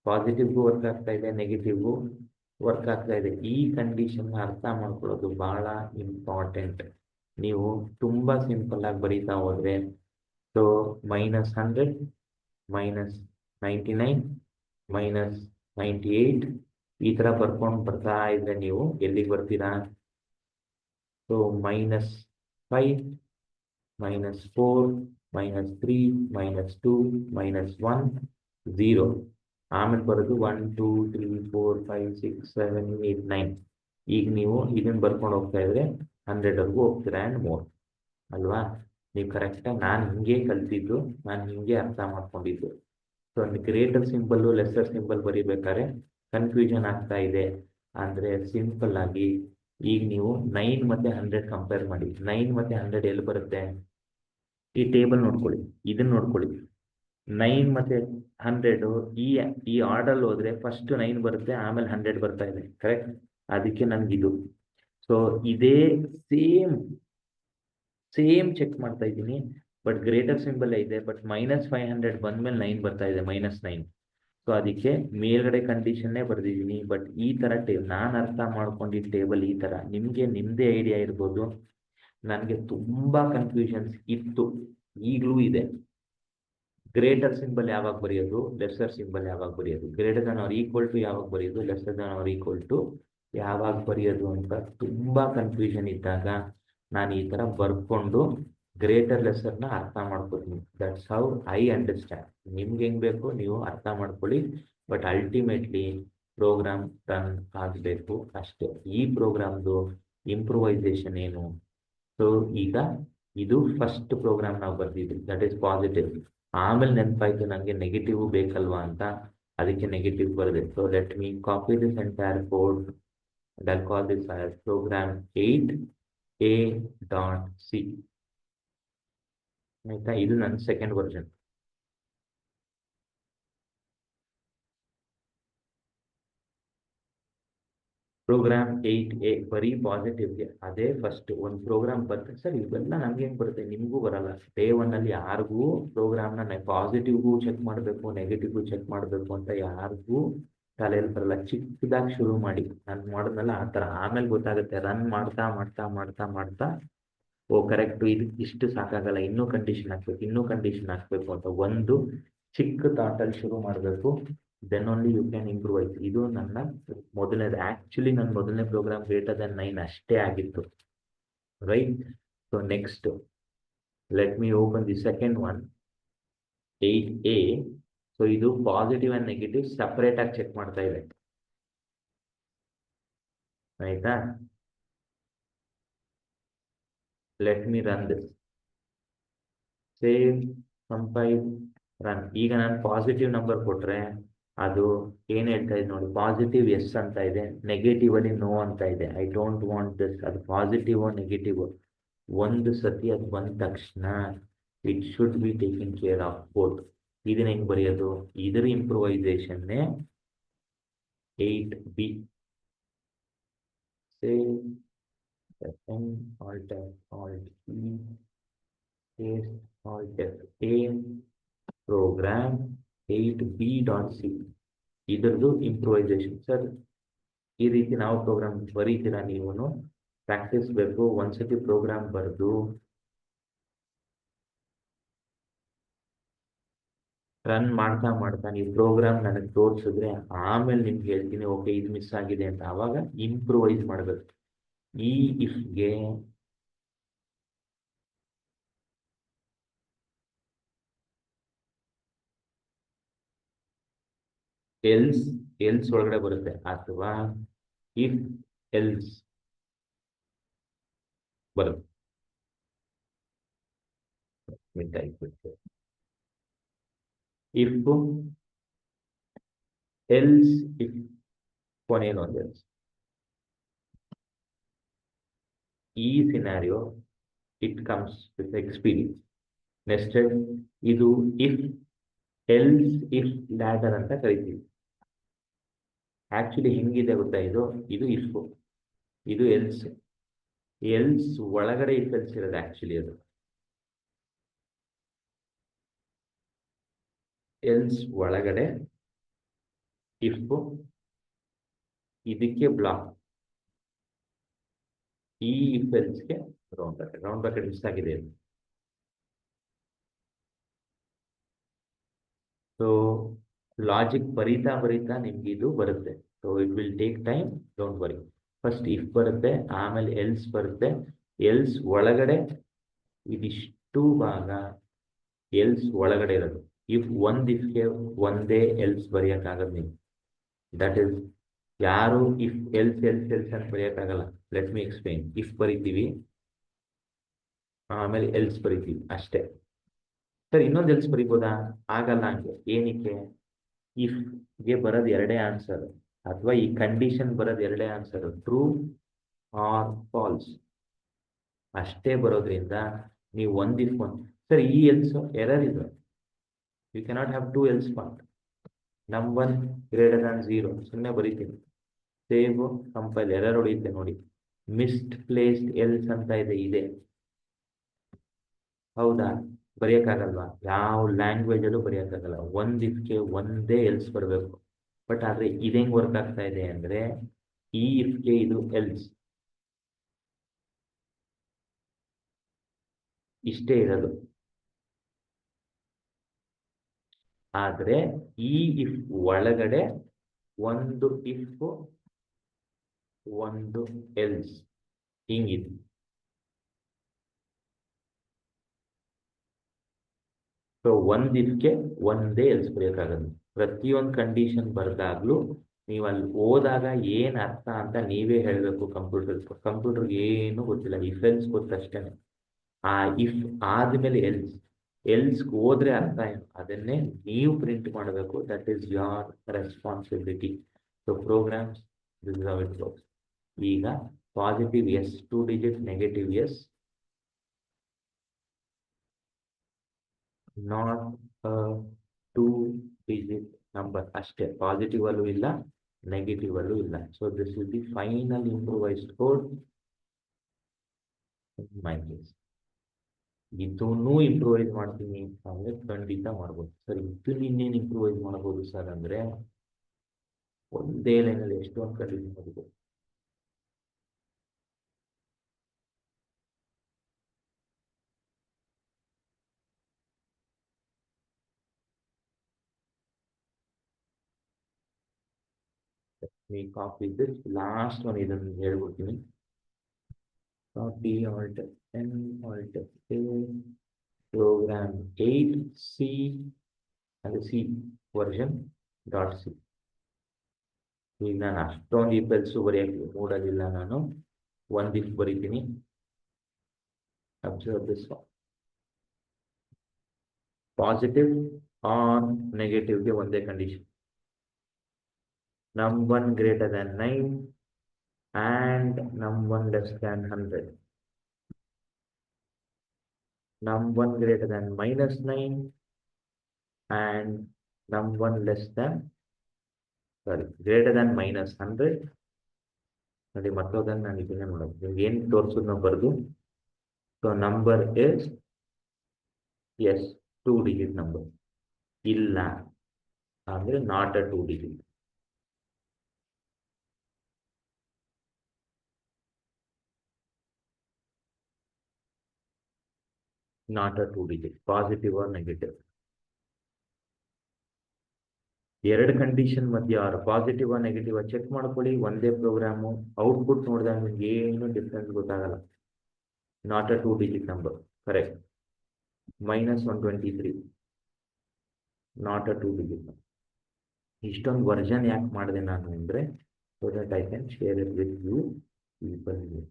ಪಾಸಿಟಿವ್ಗೂ ವರ್ಕ್ ಆಗ್ತಾ ಇದೆ, ನೆಗೆಟಿವ್ಗೂ ವರ್ಕ್ ಆಗ್ತಾ ಇದೆ. ಈ ಕಂಡೀಷನ್ ಅರ್ಥ ಮಾಡ್ಕೊಳ್ಳೋದು ಬಹಳ ಇಂಪಾರ್ಟೆಂಟ್. ನೀವು ತುಂಬಾ ಸಿಂಪಲ್ ಆಗಿ ಬರೀತಾ ಹೋದ್ರೆ, ಸೊ -100 -99 -98 ಈ ತರ ಬರ್ಕೊಂಡು ಬರ್ತಾ ಇದ್ರೆ ನೀವು ಎಲ್ಲಿಗೆ ಬರ್ತೀರಾ? ಸೊ -5 -4 -3 -2 -1 0. ಆಮೇಲೆ ಬರೋದು 1 2 3 4 5 6 7 8 9. ಈಗ ನೀವು ಇದನ್ನ ಬರ್ಕೊಂಡು ಹೋಗ್ತಾ ಇದ್ರೆ 100ವರೆಗೂ ಹೋಗ್ತೀರಾ ಆ್ಯಂಡ್ ಮೋರ್ ಅಲ್ವಾ? ನೀವು ಕರೆಕ್ಟಾಗಿ ನಾನು ಹಿಂಗೆ ಕಲ್ತಿದ್ದು, ನಾನು ಹಿಂಗೆ ಅರ್ಥ ಮಾಡ್ಕೊಂಡಿದ್ದು. So greater symbol lesser symbol ಬರೀಬೇಕಾದ್ರೆ ಕನ್ಫ್ಯೂಷನ್ ಆಗ್ತಾ ಇದೆ ಅಂದರೆ ಸಿಂಪಲ್ ಆಗಿ ಈಗ ನೀವು 9 ಮತ್ತು 100 ಕಂಪೇರ್ ಮಾಡಿ. 9 ಮತ್ತು 100 ಎಲ್ಲಿ ಬರುತ್ತೆ? ಈ ಟೇಬಲ್ ನೋಡ್ಕೊಳ್ಳಿ, ಇದನ್ನ ನೋಡ್ಕೊಳ್ಳಿ. 9 ಮತ್ತು 100 ಈ ಆರ್ಡರ್ ಹೋದ್ರೆ ಫಸ್ಟ್ 9 ಬರುತ್ತೆ, ಆಮೇಲೆ 100 ಬರ್ತಾ ಇದೆ, ಕರೆಕ್ಟ್? ಅದಕ್ಕೆ ನನ್ಗಿದು. ಸೊ ಇದೇ ಸೇಮ್ ಚೆಕ್ ಮಾಡ್ತಾ ಇದ್ದೀನಿ, ಬಟ್ ಗ್ರೇಟರ್ ಸಿಂಬಲ್ ಇದೆ, ಬಟ್ -500 ಬಂದ್ಮೇಲೆ 9 ಬರ್ತಾ ಇದೆ, -9. ಸೊ ಅದಕ್ಕೆ ಮೇಲ್ಗಡೆ ಕಂಡೀಷನ್ನೇ ಬರೆದಿದ್ದೀನಿ. ಬಟ್ ಈ ತರ ನಾನು ಅರ್ಥ ಮಾಡ್ಕೊಂಡಿದ್ದ ಟೇಬಲ್ ಈ ತರ. ನಿಮ್ಗೆ ನಿಮ್ದೇ ಐಡಿಯಾ ಇರ್ಬೋದು. ನನಗೆ ತುಂಬಾ ಕನ್ಫ್ಯೂಷನ್ಸ್ ಇತ್ತು, ಈಗಲೂ ಇದೆ. ಗ್ರೇಟರ್ ಸಿಂಬಲ್ ಯಾವಾಗ ಬರೆಯೋದು, ಲೆಸ್ಸರ್ ಸಿಂಬಲ್ ಯಾವಾಗ ಬರೆಯೋದು, greater than or equal to ಯಾವಾಗ ಬರೆಯೋದು, lesser than or equal to ಯಾವಾಗ ಬರೆಯೋದು ಅಂತ ತುಂಬಾ ಕನ್ಫ್ಯೂಷನ್ ಇದ್ದಾಗ ನಾನು ಈ ತರ ಬರ್ಕೊಂಡು ಗ್ರೇಟರ್ ಲೆಸ್ಸರ್ನ ಅರ್ಥ ಮಾಡ್ಕೊತೀನಿ. That's how I understand. ನಿಮ್ಗೆ ಹೆಂಗ್ ಬೇಕು ನೀವು ಅರ್ಥ ಮಾಡ್ಕೊಳ್ಳಿ, ಬಟ್ ಅಲ್ಟಿಮೇಟ್ಲಿ ಪ್ರೋಗ್ರಾಮ್ ರನ್ ಆಗಬೇಕು ಅಷ್ಟೇ. ಈ ಪ್ರೋಗ್ರಾಮ್ದು ಇಂಪ್ರೂವೈಸೇಷನ್ ಏನು? ಸೊ ಈಗ ಇದು ಫಸ್ಟ್ ಪ್ರೋಗ್ರಾಮ್ ನಾವು ಬರ್ದಿದ್ವಿ, ದಟ್ ಈಸ್ ಪಾಸಿಟಿವ್. ಆಮೇಲೆ ನೆನಪಾಯ್ತು ನನಗೆ ನೆಗೆಟಿವ್ ಬೇಕಲ್ವಾ ಅಂತ, ಅದಕ್ಕೆ ನೆಗೆಟಿವ್ ಬರೆದೆ. So let me copy this entire code and I'll call this as program 8a.c. ಆಯ್ತಾ? ಇದು ನನ್ನ ಸೆಕೆಂಡ್ ವರ್ಷನ್. ಪ್ರೋಗ್ರಾಮ್ 8a ಬರೀ ಪಾಸಿಟಿವ್ಗೆ. ಅದೇ ಫಸ್ಟ್ ಒಂದು ಪ್ರೋಗ್ರಾಮ್ ಬರ್ತದೆ ಸರ್, ಇವೆಲ್ಲ ನಮ್ಗೆ ಹೆಂಗ್ ಬರುತ್ತೆ? ನಿಮಗೂ ಬರಲ್ಲ. ಡೇ 1 ಅಲ್ಲಿ ಯಾರಿಗೂ ಪ್ರೋಗ್ರಾಮ್ನ ಪಾಸಿಟಿವ್ಗೂ ಚೆಕ್ ಮಾಡಬೇಕು, ನೆಗೆಟಿವ್ಗೂ ಚೆಕ್ ಮಾಡಬೇಕು ಅಂತ ಯಾರಿಗೂ ತಲೆಯಲ್ಲಿ ಬರಲ್ಲ. ಚಿಕ್ಕದಾಗಿ ಶುರು ಮಾಡಿ, ನಾನು ಮಾಡಿದ್ನಲ್ಲ ಆ ಥರ. ಆಮೇಲೆ ಗೊತ್ತಾಗುತ್ತೆ, ರನ್ ಮಾಡ್ತಾ ಮಾಡ್ತಾ ಮಾಡ್ತಾ ಮಾಡ್ತಾ ಓ ಕರೆಕ್ಟ್, ಇದು ಇಷ್ಟು ಸಾಕಾಗಲ್ಲ, ಇನ್ನೂ ಕಂಡೀಷನ್ ಹಾಕ್ಬೇಕು ಅಂತ ಒಂದು ಚಿಕ್ಕ ಥಾಟಲ್ಲಿ ಶುರು ಮಾಡಬೇಕು. Then only you can improvise. ಇದು ನನ್ನ ಮೊದಲನೇದು. ಆ್ಯಕ್ಚುಲಿ ನನ್ನ ಮೊದಲನೇ ಪ್ರೋಗ್ರಾಮ್ ಗ್ರೇಟರ್ ದೆನ್ 9 ಅಷ್ಟೇ ಆಗಿತ್ತು, right? So next let me open the second one, 8a. So ಇದು ಪಾಸಿಟಿವ್ ಆ್ಯಂಡ್ ನೆಗೆಟಿವ್ ಸಪ್ರೇಟ್ ಆಗಿ ಚೆಕ್ ಮಾಡ್ತಾ ಇದೆ, ಆಯ್ತಾ? Let me run this. Save, compile, run. ಈಗ ನಾನು ಪಾಸಿಟಿವ್ ನಂಬರ್ ಕೊಟ್ರೆ ಅದು ಏನ್ ಹೇಳ್ತಾ ಇದೆ ನೋಡಿ, ಪಾಸಿಟಿವ್ ಎಸ್ ಅಂತ ಇದೆ, ನೆಗೆಟಿವ್ ಅಲ್ಲಿ ನೋ ಅಂತ ಇದೆ. I don't want this. ಅದು ಪಾಸಿಟಿವ್ ನೆಗೆಟಿವ್ ಒಂದು ಸತಿ ಅದು ಬಂದ ತಕ್ಷಣ it should be taking care of both. ಇದನ್ನ ಹೆಂಗ್ ಬರೆಯೋದು? ಇದರ ಇಂಪ್ರೂವೈಸೇಷನ್ನೇ 8b. Save, Alt F, Alt E, space, Alt F, A, program 8b.c. ಇದರದು ಇಂಪ್ರೂವೈಸೇಷನ್. ಸರ್ ಈ ರೀತಿ ನಾವು ಪ್ರೋಗ್ರಾಮ್ ಬರೀತೀರಾ? ನೀವು ಪ್ರಾಕ್ಟೀಸ್ ಬೇಕು. ಒಂದ್ಸತಿ ಪ್ರೋಗ್ರಾಮ್ ಬರೆದು ರನ್ ಮಾಡ್ತಾ ಮಾಡ್ತಾ ನೀವು ಪ್ರೋಗ್ರಾಮ್ ನನಗೆ ತೋರಿಸಿದ್ರೆ ಆಮೇಲೆ ನಿಮ್ಗೆ ಹೇಳ್ತೀನಿ ಓಕೆ ಇದು ಮಿಸ್ ಆಗಿದೆ ಅಂತ. ಆವಾಗ ಇಂಪ್ರೂವೈಸ್ ಮಾಡಬೇಕು. ಈ ಇಫ್ಗೆ ಎಲ್ಸ್ ಒಳಗಡೆ ಬರುತ್ತೆ, ಅಥವಾ ಇಫ್ ಎಲ್ಸ್ ಬರುತ್ತೆ. ಇಫ್ ಎಲ್ಸ್ ಇಫ್ ಕೊನೆಯಲ್ಲಿ ಒಂದು ಎಲ್ಸ್. ಈ scenario it comes with experience. Nested ಇದು ಇಫ್ ಎಲ್ಸ್ ಇಫ್ ಲ್ಯಾಡರ್ ಅಂತ ಕರಿತೀವಿ. ಆಕ್ಚುಲಿ ಹೆಂಗಿದೆ ಗೊತ್ತಾ, ಇದು ಇಫ್, ಇದು ಎಲ್ಸ್. ಎಲ್ಸ್ ಒಳಗಡೆ ಇಫ್ ಎಲ್ಸ್ ಇರೋದು ಆಕ್ಚುಲಿ. ಅದು ಎಲ್ಸ್ ಒಳಗಡೆ ಇಫ್, ಇದಕ್ಕೆ ಬ್ಲಾಕ್, ಈ ಇಫ್ ಎಲ್ಸ್ಗೆ ರೌಂಡ್ ಬ್ರಾಕೆಟ್ ಮಿಸ್ ಆಗಿದೆ ಅದು. ಸೊ ಲಾಜಿಕ್ ಬರೀತಾ ಬರೀತಾ ನಿಮ್ಗೆ ಇದು ಬರುತ್ತೆ. So it will take time, don't worry. First if ಬರುತ್ತೆ, ಆಮೇಲೆ ಎಲ್ಸ್ ಬರುತ್ತೆ. ಎಲ್ಸ್ ಒಳಗಡೆ ಇದಿಷ್ಟು ಭಾಗ ಎಲ್ಸ್ ಒಳಗಡೆ ಇರೋದು. ಇಫ್ ಇಫ್ಗೆ ಒಂದೇ ಎಲ್ಸ್ ಬರೆಯೋಕ್ಕಾಗದು ನೀವು. ದಟ್ ಇಸ್, ಯಾರು ಇಫ್ ಎಲ್ಸ್ ಎಲ್ಸ್ ಎಲ್ಸ್ ಅಂತ ಬರೆಯೋಕ್ಕಾಗಲ್ಲ. Let me explain. ಇಫ್ ಬರಿತೀವಿ, ಆಮೇಲೆ ಎಲ್ಸ್ ಬರಿತೀವಿ ಅಷ್ಟೇ. ಸರ್ ಇನ್ನೊಂದು ಎಲ್ಸ್ ಬರಿಬೋದಾ? ಆಗಲ್ಲ. ಹಂಗೆ ಏನಕ್ಕೆ? ಇಫ್ಗೆ ಬರೋದು ಎರಡೇ ಆನ್ಸರ್, ಅಥವಾ ಈ ಕಂಡೀಷನ್ ಬರೋದು ಎರಡೇ ಆನ್ಸರ್, ಟ್ರೂ ಆರ್ ಫಾಲ್ಸ್ ಅಷ್ಟೇ ಬರೋದ್ರಿಂದ ನೀವು ಇಫ್ ಸರ್ ಈ ಎಲ್ಸ್ ಎರರ್ ಇದೆ. You cannot have two else part. ನಮ್1 ಗ್ರೇಟರ್ ದ್ಯಾನ್ 0 ಸುಮ್ಮನೆ ಬರೀತೀನಿ. ಸೇವ್, ಕಂಪೈಲ್, ಎರರ್ ಹೊಡೆಯುತ್ತೆ ನೋಡಿ. ಮಿಸ್ಡ್ ಪ್ಲೇಸ್ಡ್ ಎಲ್ಸ್ ಅಂತ ಇದೆ. ಹೌದಾ? ಬರೆಯೋಕ್ಕಾಗಲ್ವಾ? ಯಾವ ಲ್ಯಾಂಗ್ವೇಜ್ ಅಲ್ಲೂ ಬರೆಯೋಕ್ಕಾಗಲ್ಲ. ಇಫ್ಗೆ ಒಂದೇ ಎಲ್ಸ್ ಬರಬೇಕು. ಬಟ್ ಆದರೆ ಇದು ಹೆಂಗೆ ವರ್ಕ್ ಆಗ್ತಾ ಇದೆ ಅಂದರೆ, ಈ ಇಫ್ಗೆ ಇದು ಎಲ್ಸ್ ಇಷ್ಟೇ ಇರೋದು. ಆದರೆ ಈ ಇಫ್ ಒಳಗಡೆ ಒಂದು ಇಫ್ ಒಂದು ಎಲ್ಸ್ ಹಿಂಗಿದೆ. ಸೊ ಇಫ್ಗೆ ಒಂದೇ ಎಲ್ಸ್ ಬರೆಯೋಕ್ಕಾಗಲ್ಲ. ಪ್ರತಿಯೊಂದು ಕಂಡೀಷನ್ ಬರೆದಾಗ್ಲೂ ನೀವು ಅಲ್ಲಿ ಹೋದಾಗ ಏನು ಅರ್ಥ ಅಂತ ನೀವೇ ಹೇಳಬೇಕು. ಕಂಪ್ಯೂಟರ್ಗೆ ಏನು ಗೊತ್ತಿಲ್ಲ, ಇಫ್ ಎಲ್ಸ್ ಗೊತ್ತಷ್ಟೇ. ಆ ಇಫ್ ಆದ್ಮೇಲೆ ಎಲ್ಸ್ಗೆ ಹೋದ್ರೆ ಅರ್ಥ ಏನು, ಅದನ್ನೇ ನೀವು ಪ್ರಿಂಟ್ ಮಾಡಬೇಕು. That is your responsibility. So programs, this is how it works. ಈಗ positive yes 2 digit, negative yes, not 2 digit number ಅಷ್ಟೇ. ಪಾಸಿಟಿವ್ ಅಲ್ಲೂ ಇಲ್ಲ, ನೆಗೆಟಿವ್ ಅಲ್ಲೂ ಇಲ್ಲ. So this is the final improvised code in my case. ಇದನ್ನೂ ಇಂಪ್ರೂವೈಸ್ ಮಾಡ್ತೀನಿ ಅಂದರೆ ಖಂಡಿತ ಮಾಡ್ಬೋದು. ಸರ್ ಇದನ್ನ ಇನ್ನೇನು ಇಂಪ್ರೂವೈಸ್ ಮಾಡ್ಬೋದು ಸರ್ ಅಂದರೆ, ಒಂದೇ ಲೈನಲ್ಲಿ ಎಷ್ಟೊಂದು ಕಂಡೀಷನ್ ಮಾಡ್ಬೋದು. ಕಾಪಿ ದಿಸ್ ಲಾಸ್ಟ್ ಒನ್, ಇದನ್ನು ಹೇಳ್ಬಿಡ್ತೀನಿ. Copy alt N alt A program 8C ಅಂದರೆ ಸಿ ವರ್ಷನ್ .c. ಈಗ ನಾನು ಅಷ್ಟೊಂದು ಇಫ್ ಎಲ್ಸು ಬರೆಯೋಕ್ಕೆ ಮೂಡಲಿಲ್ಲ. ನಾನು ಇಫ್ ಬರೀತೀನಿ. Observe this one. Positive or ನೆಗೆಟಿವ್ಗೆ ಒಂದೇ condition. num1 greater than 9 and num1 less than 100. num1 greater than -9 and num1 less than, greater than -100. ನೋಡಿ ಮತ್ತೊಂದನ್ನು ನಾನು ಇದನ್ನೇ ಮಾಡೋದು, ನಿಮ್ಗೆ ಏನು ತೋರಿಸೋದು ನಾವು ಬರೆದು. So number is as 2 digit number, ಇಲ್ಲ ಅಂದರೆ not a 2 digit. not a 2 digit, positive or negative. ಎರಡು ಕಂಡೀಷನ್ ಮಧ್ಯ ಪಾಸಿಟಿವ್ ನೆಗೆಟಿವ್ ಚೆಕ್ ಮಾಡ್ಕೊಳ್ಳಿ. ಒಂದೇ ಪ್ರೋಗ್ರಾಮು ಔಟ್ಪುಟ್ ನೋಡಿದಾಗ ನಿಮ್ಗೆ ಏನು ಡಿಫ್ರೆನ್ಸ್ ಗೊತ್ತಾಗಲ್ಲ. Not a 2-digit number, correct. -123 not a 2-digit number. ಇಷ್ಟೊಂದು ವರ್ಷನ್ ಯಾಕೆ ಮಾಡಿದೆ ನಾನು ಅಂದರೆ, so that I can share it with you people here.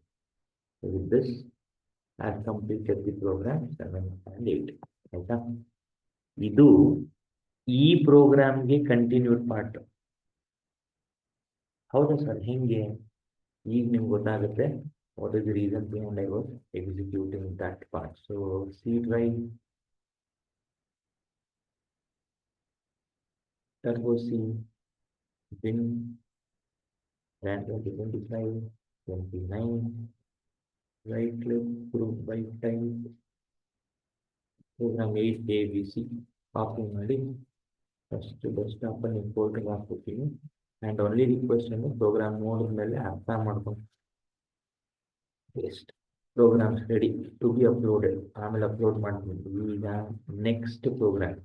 So with this, I have completed the program 7 and 8. ಆಯ್ತಾ? ಇದು ಈ ಪ್ರೋಗ್ರಾಮ್ಗೆ ಕಂಟಿನ್ಯೂಡ್ ಪಾರ್ಟ್. ಹೌದಾ ಸರ್, ಹೆಂಗೆ? ಈಗ ನಿಮ್ಗೆ ಗೊತ್ತಾಗುತ್ತೆ what is the reason behind I was executing that part. So C drive, turbo C, bin, RAM 2025, 29, right click, group by time, program 8 ABC, copy ಮಾಡಿ ಫಸ್ಟ್ ಡೆಸ್ಕ್ಟಾಪ್ ಅಲ್ಲಿ ಇಂಪೋರ್ಟ್ ಹಾಕ್ಬಿಡ್ತೀನಿ. ಆ್ಯಂಡ್ ಓನ್ಲಿ ರಿಕ್ವೆಸ್ಟ್ ಅಂದರೆ ಪ್ರೋಗ್ರಾಮ್ ನೋಡಿದ ಮೇಲೆ ಅರ್ಥ ಮಾಡ್ಕೊಂಡು ಎಷ್ಟು programs ready to be uploaded, ಆಮೇಲೆ ಅಪ್ಲೋಡ್ ಮಾಡ್ತೀನಿ. ಈಗ next program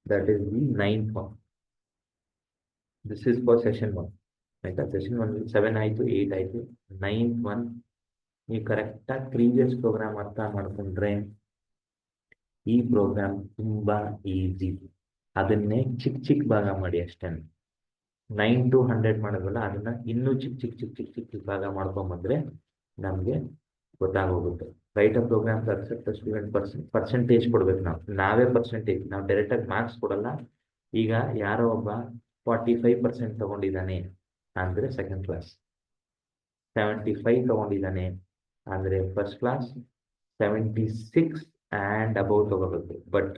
that is the 9th one. This is for session 1. ಆಯ್ತಾ? ಸೆಷನ್ 1 7 ಆಯಿತು, 8 ಆಯಿತು, 9th one ನೀವು ಕರೆಕ್ಟಾಗಿ ಪ್ರೀವಿಯಸ್ ಪ್ರೋಗ್ರಾಮ್ ಅರ್ಥ ಮಾಡ್ಕೊಂಡ್ರೆ ಈ ಪ್ರೋಗ್ರಾಮ್ ತುಂಬ ಈಸಿ. ಅದನ್ನೇ ಚಿಕ್ಕ ಭಾಗ ಮಾಡಿ ಅಷ್ಟೇ. 9 to 100 ಮಾಡೋದಲ್ಲ, ಅದನ್ನ ಇನ್ನೂ ಚಿಕ್ಕ ಭಾಗ ಮಾಡ್ಕೊಂಬಂದ್ರೆ ನಮಗೆ ಗೊತ್ತಾಗೋಗುತ್ತೆ. Write a program accept student percentage ಕೊಡ್ಬೇಕು. ನಾವೇ ಪರ್ಸೆಂಟೇಜ್, ನಾವು ಡೈರೆಕ್ಟಾಗಿ ಮಾರ್ಕ್ಸ್ ಕೊಡಲ್ಲ. ಈಗ ಯಾರೋ ಒಬ್ಬ 45% ತಗೊಂಡಿದ್ದಾನೆ ಅಂದರೆ ಸೆಕೆಂಡ್ ಕ್ಲಾಸ್, 75 ತಗೊಂಡಿದ್ದಾನೆ ಅಂದರೆ ಫಸ್ಟ್ ಕ್ಲಾಸ್, 76 ಆ್ಯಂಡ್ ಅಬೌವ್ ತಗೋಬೇಕು. ಬಟ್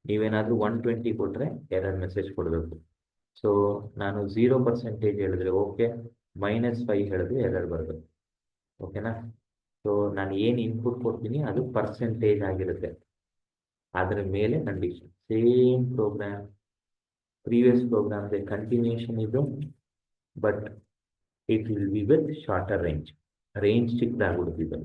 ನೀವೇನಾದರೂ 120 ಕೊಟ್ಟರೆ ಎರರ್ ಮೆಸೇಜ್ ಕೊಡಬೇಕು. ಸೊ ನಾನು 0% ಹೇಳಿದ್ರೆ ಓಕೆ, -5 ಹೇಳಿದ್ರೆ ಎರರ್ ಬರಬೇಕು. ಓಕೆನಾ? ಸೊ ನಾನು ಏನು ಇನ್ಪುಟ್ ಕೊಡ್ತೀನಿ ಅದು ಪರ್ಸೆಂಟೇಜ್ ಆಗಿರುತ್ತೆ. ಅದರ ಮೇಲೆ ಕಂಡೀಷನ್. ಸೇಮ್ ಪ್ರೋಗ್ರಾಮ್, ಪ್ರೀವಿಯಸ್ ಪ್ರೋಗ್ರಾಮ್ಗೆ ಕಂಟಿನ್ಯೂಷನ್ ಇದು, but it will be with shorter range ಚಿಕ್ಕದಾಗ್ಬಿಡುತ್ತಿದೆ.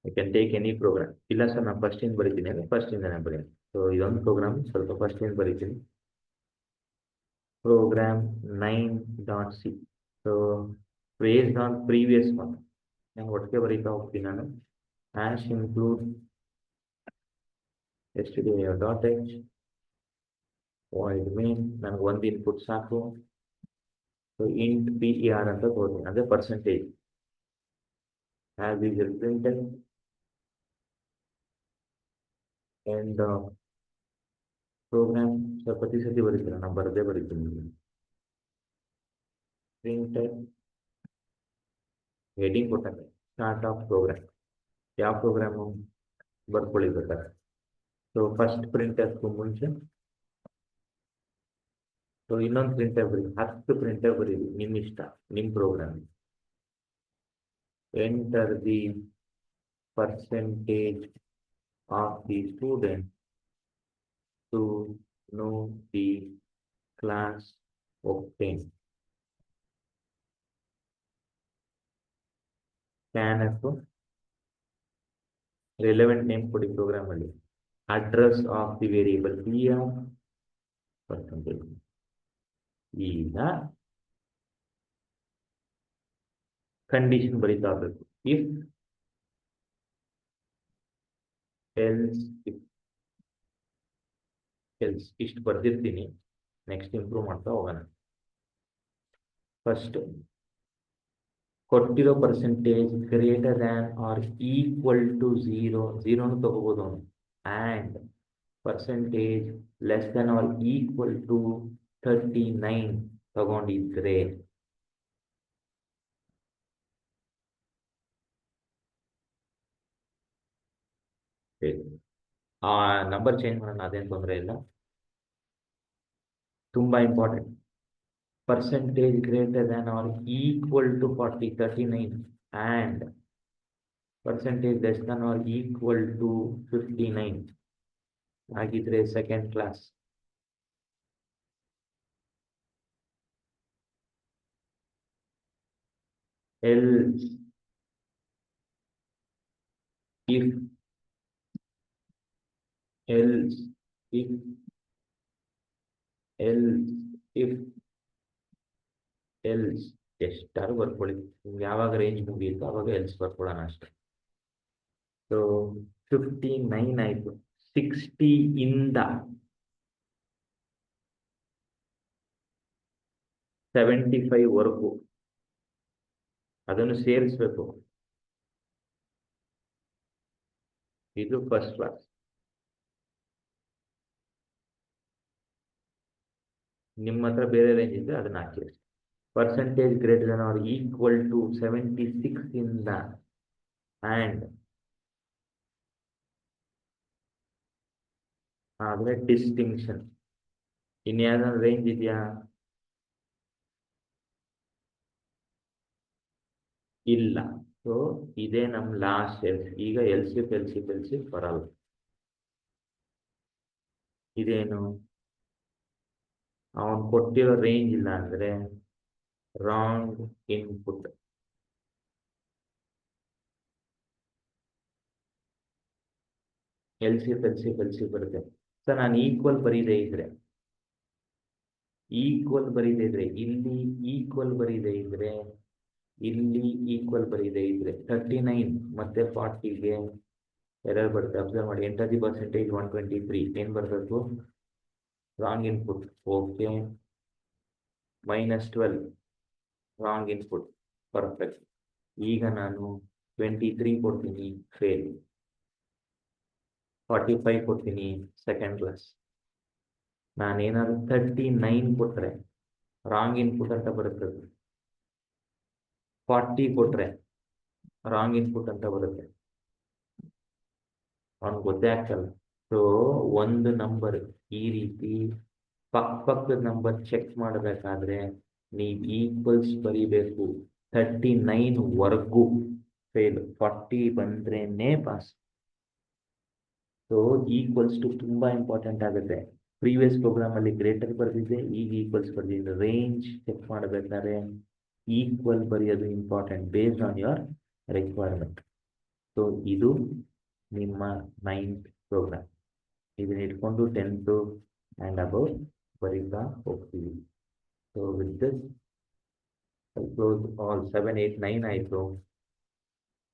I can take any program. ಇಲ್ಲ ಸರ್ ನಾನು ಫಸ್ಟಿಂದ ಬರೀತೀನಿ ಅಂದರೆ ಫಸ್ಟಿಂದನೇ ಬರೀತೀನಿ. ಸೊ ಇದೊಂದು ಪ್ರೋಗ್ರಾಮ್ ಸ್ವಲ್ಪ ಫಸ್ಟಿಂದ ಬರೀತೀನಿ. Program 9.c. So based on previous one ನಾನು ಒಟ್ಟಿಗೆ ಬರೀತಾ ಹೋಗ್ತೀನಿ. ನಾನು hash include stdio.h void main. ನನಗೆ ಒಂದು ಇನ್ಪುಟ್ ಸಾಕು. ಸೊ ಇಂಟ್ PER ಅಂತ ತಗೋತೀನಿ, ಅಂದರೆ percentage. as is printed and program ಸ್ವಲ್ಪ ಸತಿ ಬರೀತೀನಿ, ನಾನು ಬರದೇ ಬರೀತೀನಿ. ಪ್ರಿಂಟೆಡ್ ಹೆಡಿಂಗ್ ಕೊಟ್ಟಾಗ ಸ್ಟಾರ್ಟ್ ಆಫ್ ಪ್ರೋಗ್ರಾಮ್, ಯಾವ ಪ್ರೋಗ್ರಾಮು ಬರ್ಕೊಳ್ಳಿ ಬೇಕಾದ್ರೆ. ಸೊ ಫಸ್ಟ್ ಪ್ರಿಂಟರ್ಗೂ ಮುಂಚೆ ಸೊ ಇನ್ನೊಂದು ಪ್ರಿಂಟರ್ ಬರೀ, 10 ಪ್ರಿಂಟರ್ ಬರೀರಿ, ನಿಮ್ಮ ಇಷ್ಟ, ನಿಮ್ಮ program. enter the percentage of the student to know the class obtained. scanf relevant name ಕೊಡಿ ಪ್ರೋಗ್ರಾಮ್ ಅಲ್ಲಿ. Address of the variable PER percentage. ಈಗ ಕಂಡೀಷನ್ ಬರೀತಾ ಇರಬೇಕು. ಇಫ್ ಎಲ್ಸ್ ಇಷ್ಟು ಬರ್ದಿರ್ತೀನಿ. ನೆಕ್ಸ್ಟ್ ಇಂಪ್ರೂವ್ ಮಾಡ್ತಾ ಹೋಗೋಣ. ಫಸ್ಟ್ ಕೊಟ್ಟಿರೋ percentage greater than or equal to 0 ತಗೋಬೋದು ಅವನು. And percentage less than or equal to 39 ತಗೊಂಡಿದ್ರೆ ಆ ನಂಬರ್ ಚೇಂಜ್ ಮಾಡೋಣ, ಅದೇನು ತೊಂದರೆ ಇಲ್ಲ. ತುಂಬಾ important. Percentage greater than or equal to 39 and percentage less than or equal to 59 ಆಗಿದ್ರೆ second class. else if else if else if else ಎಷ್ಟಾರು ಬರ್ಕೊಳ್ಳಿ, ಯಾವಾಗ ರೇಂಜ್ ಮುಗಿಯುತ್ತೋ ಅವಾಗ ಎಲ್ಸ್ ಬರ್ಕೊಳ್ಳೋಣ ಅಷ್ಟೆ. ಸೊ 59 ಆಯ್ತು. 60 ಇಂದ 75 ವರೆಗೂ ಅದನ್ನು ಸೇರಿಸ್ಬೇಕು. ಇದು ಫಸ್ಟ್ ಕ್ಲಾಸ್. ನಿಮ್ಮ ಹತ್ರ ಬೇರೆ ರೇಂಜ್ ಇದ್ರೆ ಅದನ್ನ ಹಾಕಿ. Percentage greater than or equal to 76 ಇಂದ ಆ್ಯಂಡ್ ಆದ್ರೆ ಡಿಸ್ಟಿಂಕ್ಷನ್. ಇನ್ಯಾವ್ದಾದ್ರು ರೇಂಜ್ ಇದೆಯಾ? ಇಲ್ಲ. ಸೊ ಇದೇ ನಮ್ ಲಾಸ್ಟ್ ಎಲ್ಸ್. ಈಗ ಎಲ್ಸಿಫ್ ಬರಲ್ಲ. ಇದೇನು ಅವನು ಕೊಟ್ಟಿರೋ ರೇಂಜ್ ಇಲ್ಲ ಅಂದ್ರೆ ರಾಂಗ್ ಇನ್ಪುಟ್. ಎಲ್ಸಿಫ್ ಬರುತ್ತೆ. ಸರ್ ನಾನು ಈಕ್ವಲ್ ಬರೀದೇ ಇದ್ರೆ ಇಲ್ಲಿ ಈಕ್ವಲ್ ಬರೀದೇ ಇದ್ರೆ 39 ಮತ್ತೆ 40ಗೆ ಎರರ್ ಬರುತ್ತೆ. ಅಬ್ಸರ್ವ್ ಮಾಡಿ. ಎಂಟರ್ ದಿ ಪರ್ಸೆಂಟೇಜ್ 123 ಏನ್ ಬರಬೇಕು? Wrong input. Okay. -12 wrong input. Perfect. ಈಗ ನಾನು 23 ಕೊಡ್ತೀನಿ, ಫೇಲ್. 45 ಕೊಡ್ತೀನಿ, ಸೆಕೆಂಡ್ ಕ್ಲಾಸ್. ನಾನೇನಾದ್ರು 39 ಕೊಟ್ರೆ ರಾಂಗ್ ಇನ್ಪುಟ್ ಅಂತ ಬರುತ್ತೆ. 40 ಕೊಟ್ರೆ ರಾಂಗ್ ಇನ್ಪುಟ್ ಅಂತ ಬರುತ್ತೆ. ಅವ್ನಿಗೆ ಗೊತ್ತೇ ಆಗ್ತಲ್ಲ. ಸೊ ಒಂದು ನಂಬರ್ ಈ ರೀತಿ ಪಕ್ಕದ ನಂಬರ್ ಚೆಕ್ ಮಾಡಬೇಕಾದ್ರೆ ನೀವು ಈಕ್ವಲ್ಸ್ ಬರೀಬೇಕು. 39 ವರ್ಗೂ ಫೇಲ್, 40 ಬಂದ್ರೇನೆ ಪಾಸ್. ಸೊ ಈಕ್ವಲ್ಸ್ ಟು ತುಂಬಾ ಇಂಪಾರ್ಟೆಂಟ್ ಆಗುತ್ತೆ. ಪ್ರೀವಿಯಸ್ ಪ್ರೋಗ್ರಾಮ್ ಅಲ್ಲಿ ಗ್ರೇಟರ್ ಬರ್ದಿದೆ, ಈಗ ಈಕ್ವಲ್ಸ್ ಬರ್ದಿದೆ. ರೇಂಜ್ ಚೆಕ್ ಮಾಡಬೇಕಾದ್ರೆ ಈಕ್ವಲ್ ಬರೆಯೋದು important based on your requirement. So ಇದು ನಿಮ್ಮ 9th ಪ್ರೋಗ್ರಾಮ್. ಇದನ್ನ ಇಟ್ಕೊಂಡು 10th ಆ್ಯಂಡ್ ಅಬೌವ್ ಬರೀತಾ ಹೋಗ್ತೀವಿ. So with this close all 7, 8, 9 ಆಯಿತು.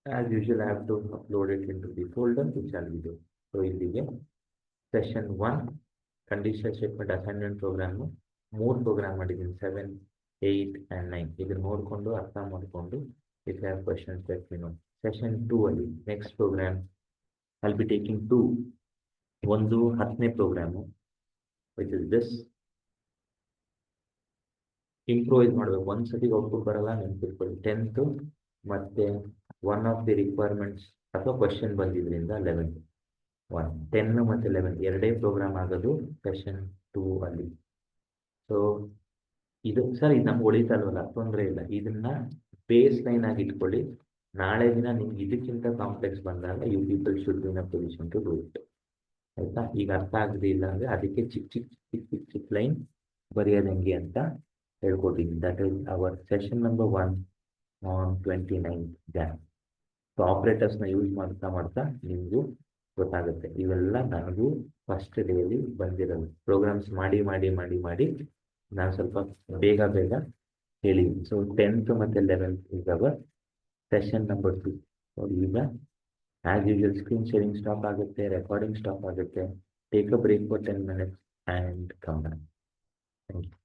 As usual I have to upload it into the folder which all we do. So ಇಲ್ಲಿಗೆ session 1 conditional statement assignment program 3 program ಮಾಡಿದ್ದೀನಿ, 7, 8 ಆ್ಯಂಡ್ 9. ಇದನ್ನು ನೋಡಿಕೊಂಡು ಅರ್ಥ ಮಾಡಿಕೊಂಡು if you have questions let me know. Session 2 ಅಲ್ಲಿ next program I will be taking 2. ಒಂದು 10ನೇ program which is this. Improvise ಮಾಡಬೇಕು. ಒಂದ್ಸತಿ ಔಟ್ಪುಟ್ ಬರಲ್ಲ, ನೆನಪಿಟ್ಕೊಳ್ಳಿ. 10th ಮತ್ತೆ ಒನ್ ಆಫ್ ದಿ ರಿಕ್ವೈರ್ಮೆಂಟ್ಸ್ ಅಥವಾ ಕ್ವಶನ್ ಬಂದಿದ್ರಿಂದ 11th. 10 ಮತ್ತು 11 ಎರಡೇ ಪ್ರೋಗ್ರಾಮ್ ಆಗೋದು ಸೆಷನ್ 2 ಅಲ್ಲಿ. ಸೊ ಇದು ಸರ್, ಇದು ನಮ್ಗೆ ಉಳಿತಲ್ವಲ್ಲ, ತೊಂದರೆ ಇಲ್ಲ. ಇದನ್ನ ಬೇಸ್ ಲೈನ್ ಆಗಿ ಇಟ್ಕೊಳ್ಳಿ. ನಾಳೆ ದಿನ ನಿಮ್ಗೆ ಇದಕ್ಕಿಂತ ಕಾಂಪ್ಲೆಕ್ಸ್ ಬಂದಾಗ you people should be in a position to do it. ಆಯ್ತಾ? ಈಗ ಅರ್ಥ ಆಗದಿಲ್ಲ ಅಂದ್ರೆ ಅದಕ್ಕೆ ಚಿಕ್ಕ ಲೈನ್ ಬರೆಯೋದು ಹೆಂಗೆ ಅಂತ ಹೇಳ್ಕೊಟ್ಟಿದ್ದೀನಿ. That is our session number 1 on 29th Jan. So ಆಪರೇಟರ್ಸ್ನ ಯೂಸ್ ಮಾಡ್ತಾ ನಿಮಗೂ ಗೊತ್ತಾಗುತ್ತೆ. ಇವೆಲ್ಲ ನನಗೂ ಫಸ್ಟ್ ಡೇಯಲ್ಲಿ ಬಂದಿರೋದು. ಪ್ರೋಗ್ರಾಮ್ಸ್ ಮಾಡಿ ನಾನು ಸ್ವಲ್ಪ ಬೇಗ ಹೇಳಿ. ಸೊ 10th ಮತ್ತು 11th is our session number 2. So ಈಗ as usual screen sharing stop ಆಗುತ್ತೆ, ರೆಕಾರ್ಡಿಂಗ್ ಸ್ಟಾಪ್ ಆಗುತ್ತೆ. Take a break for 10 minutes and come back. Thank you.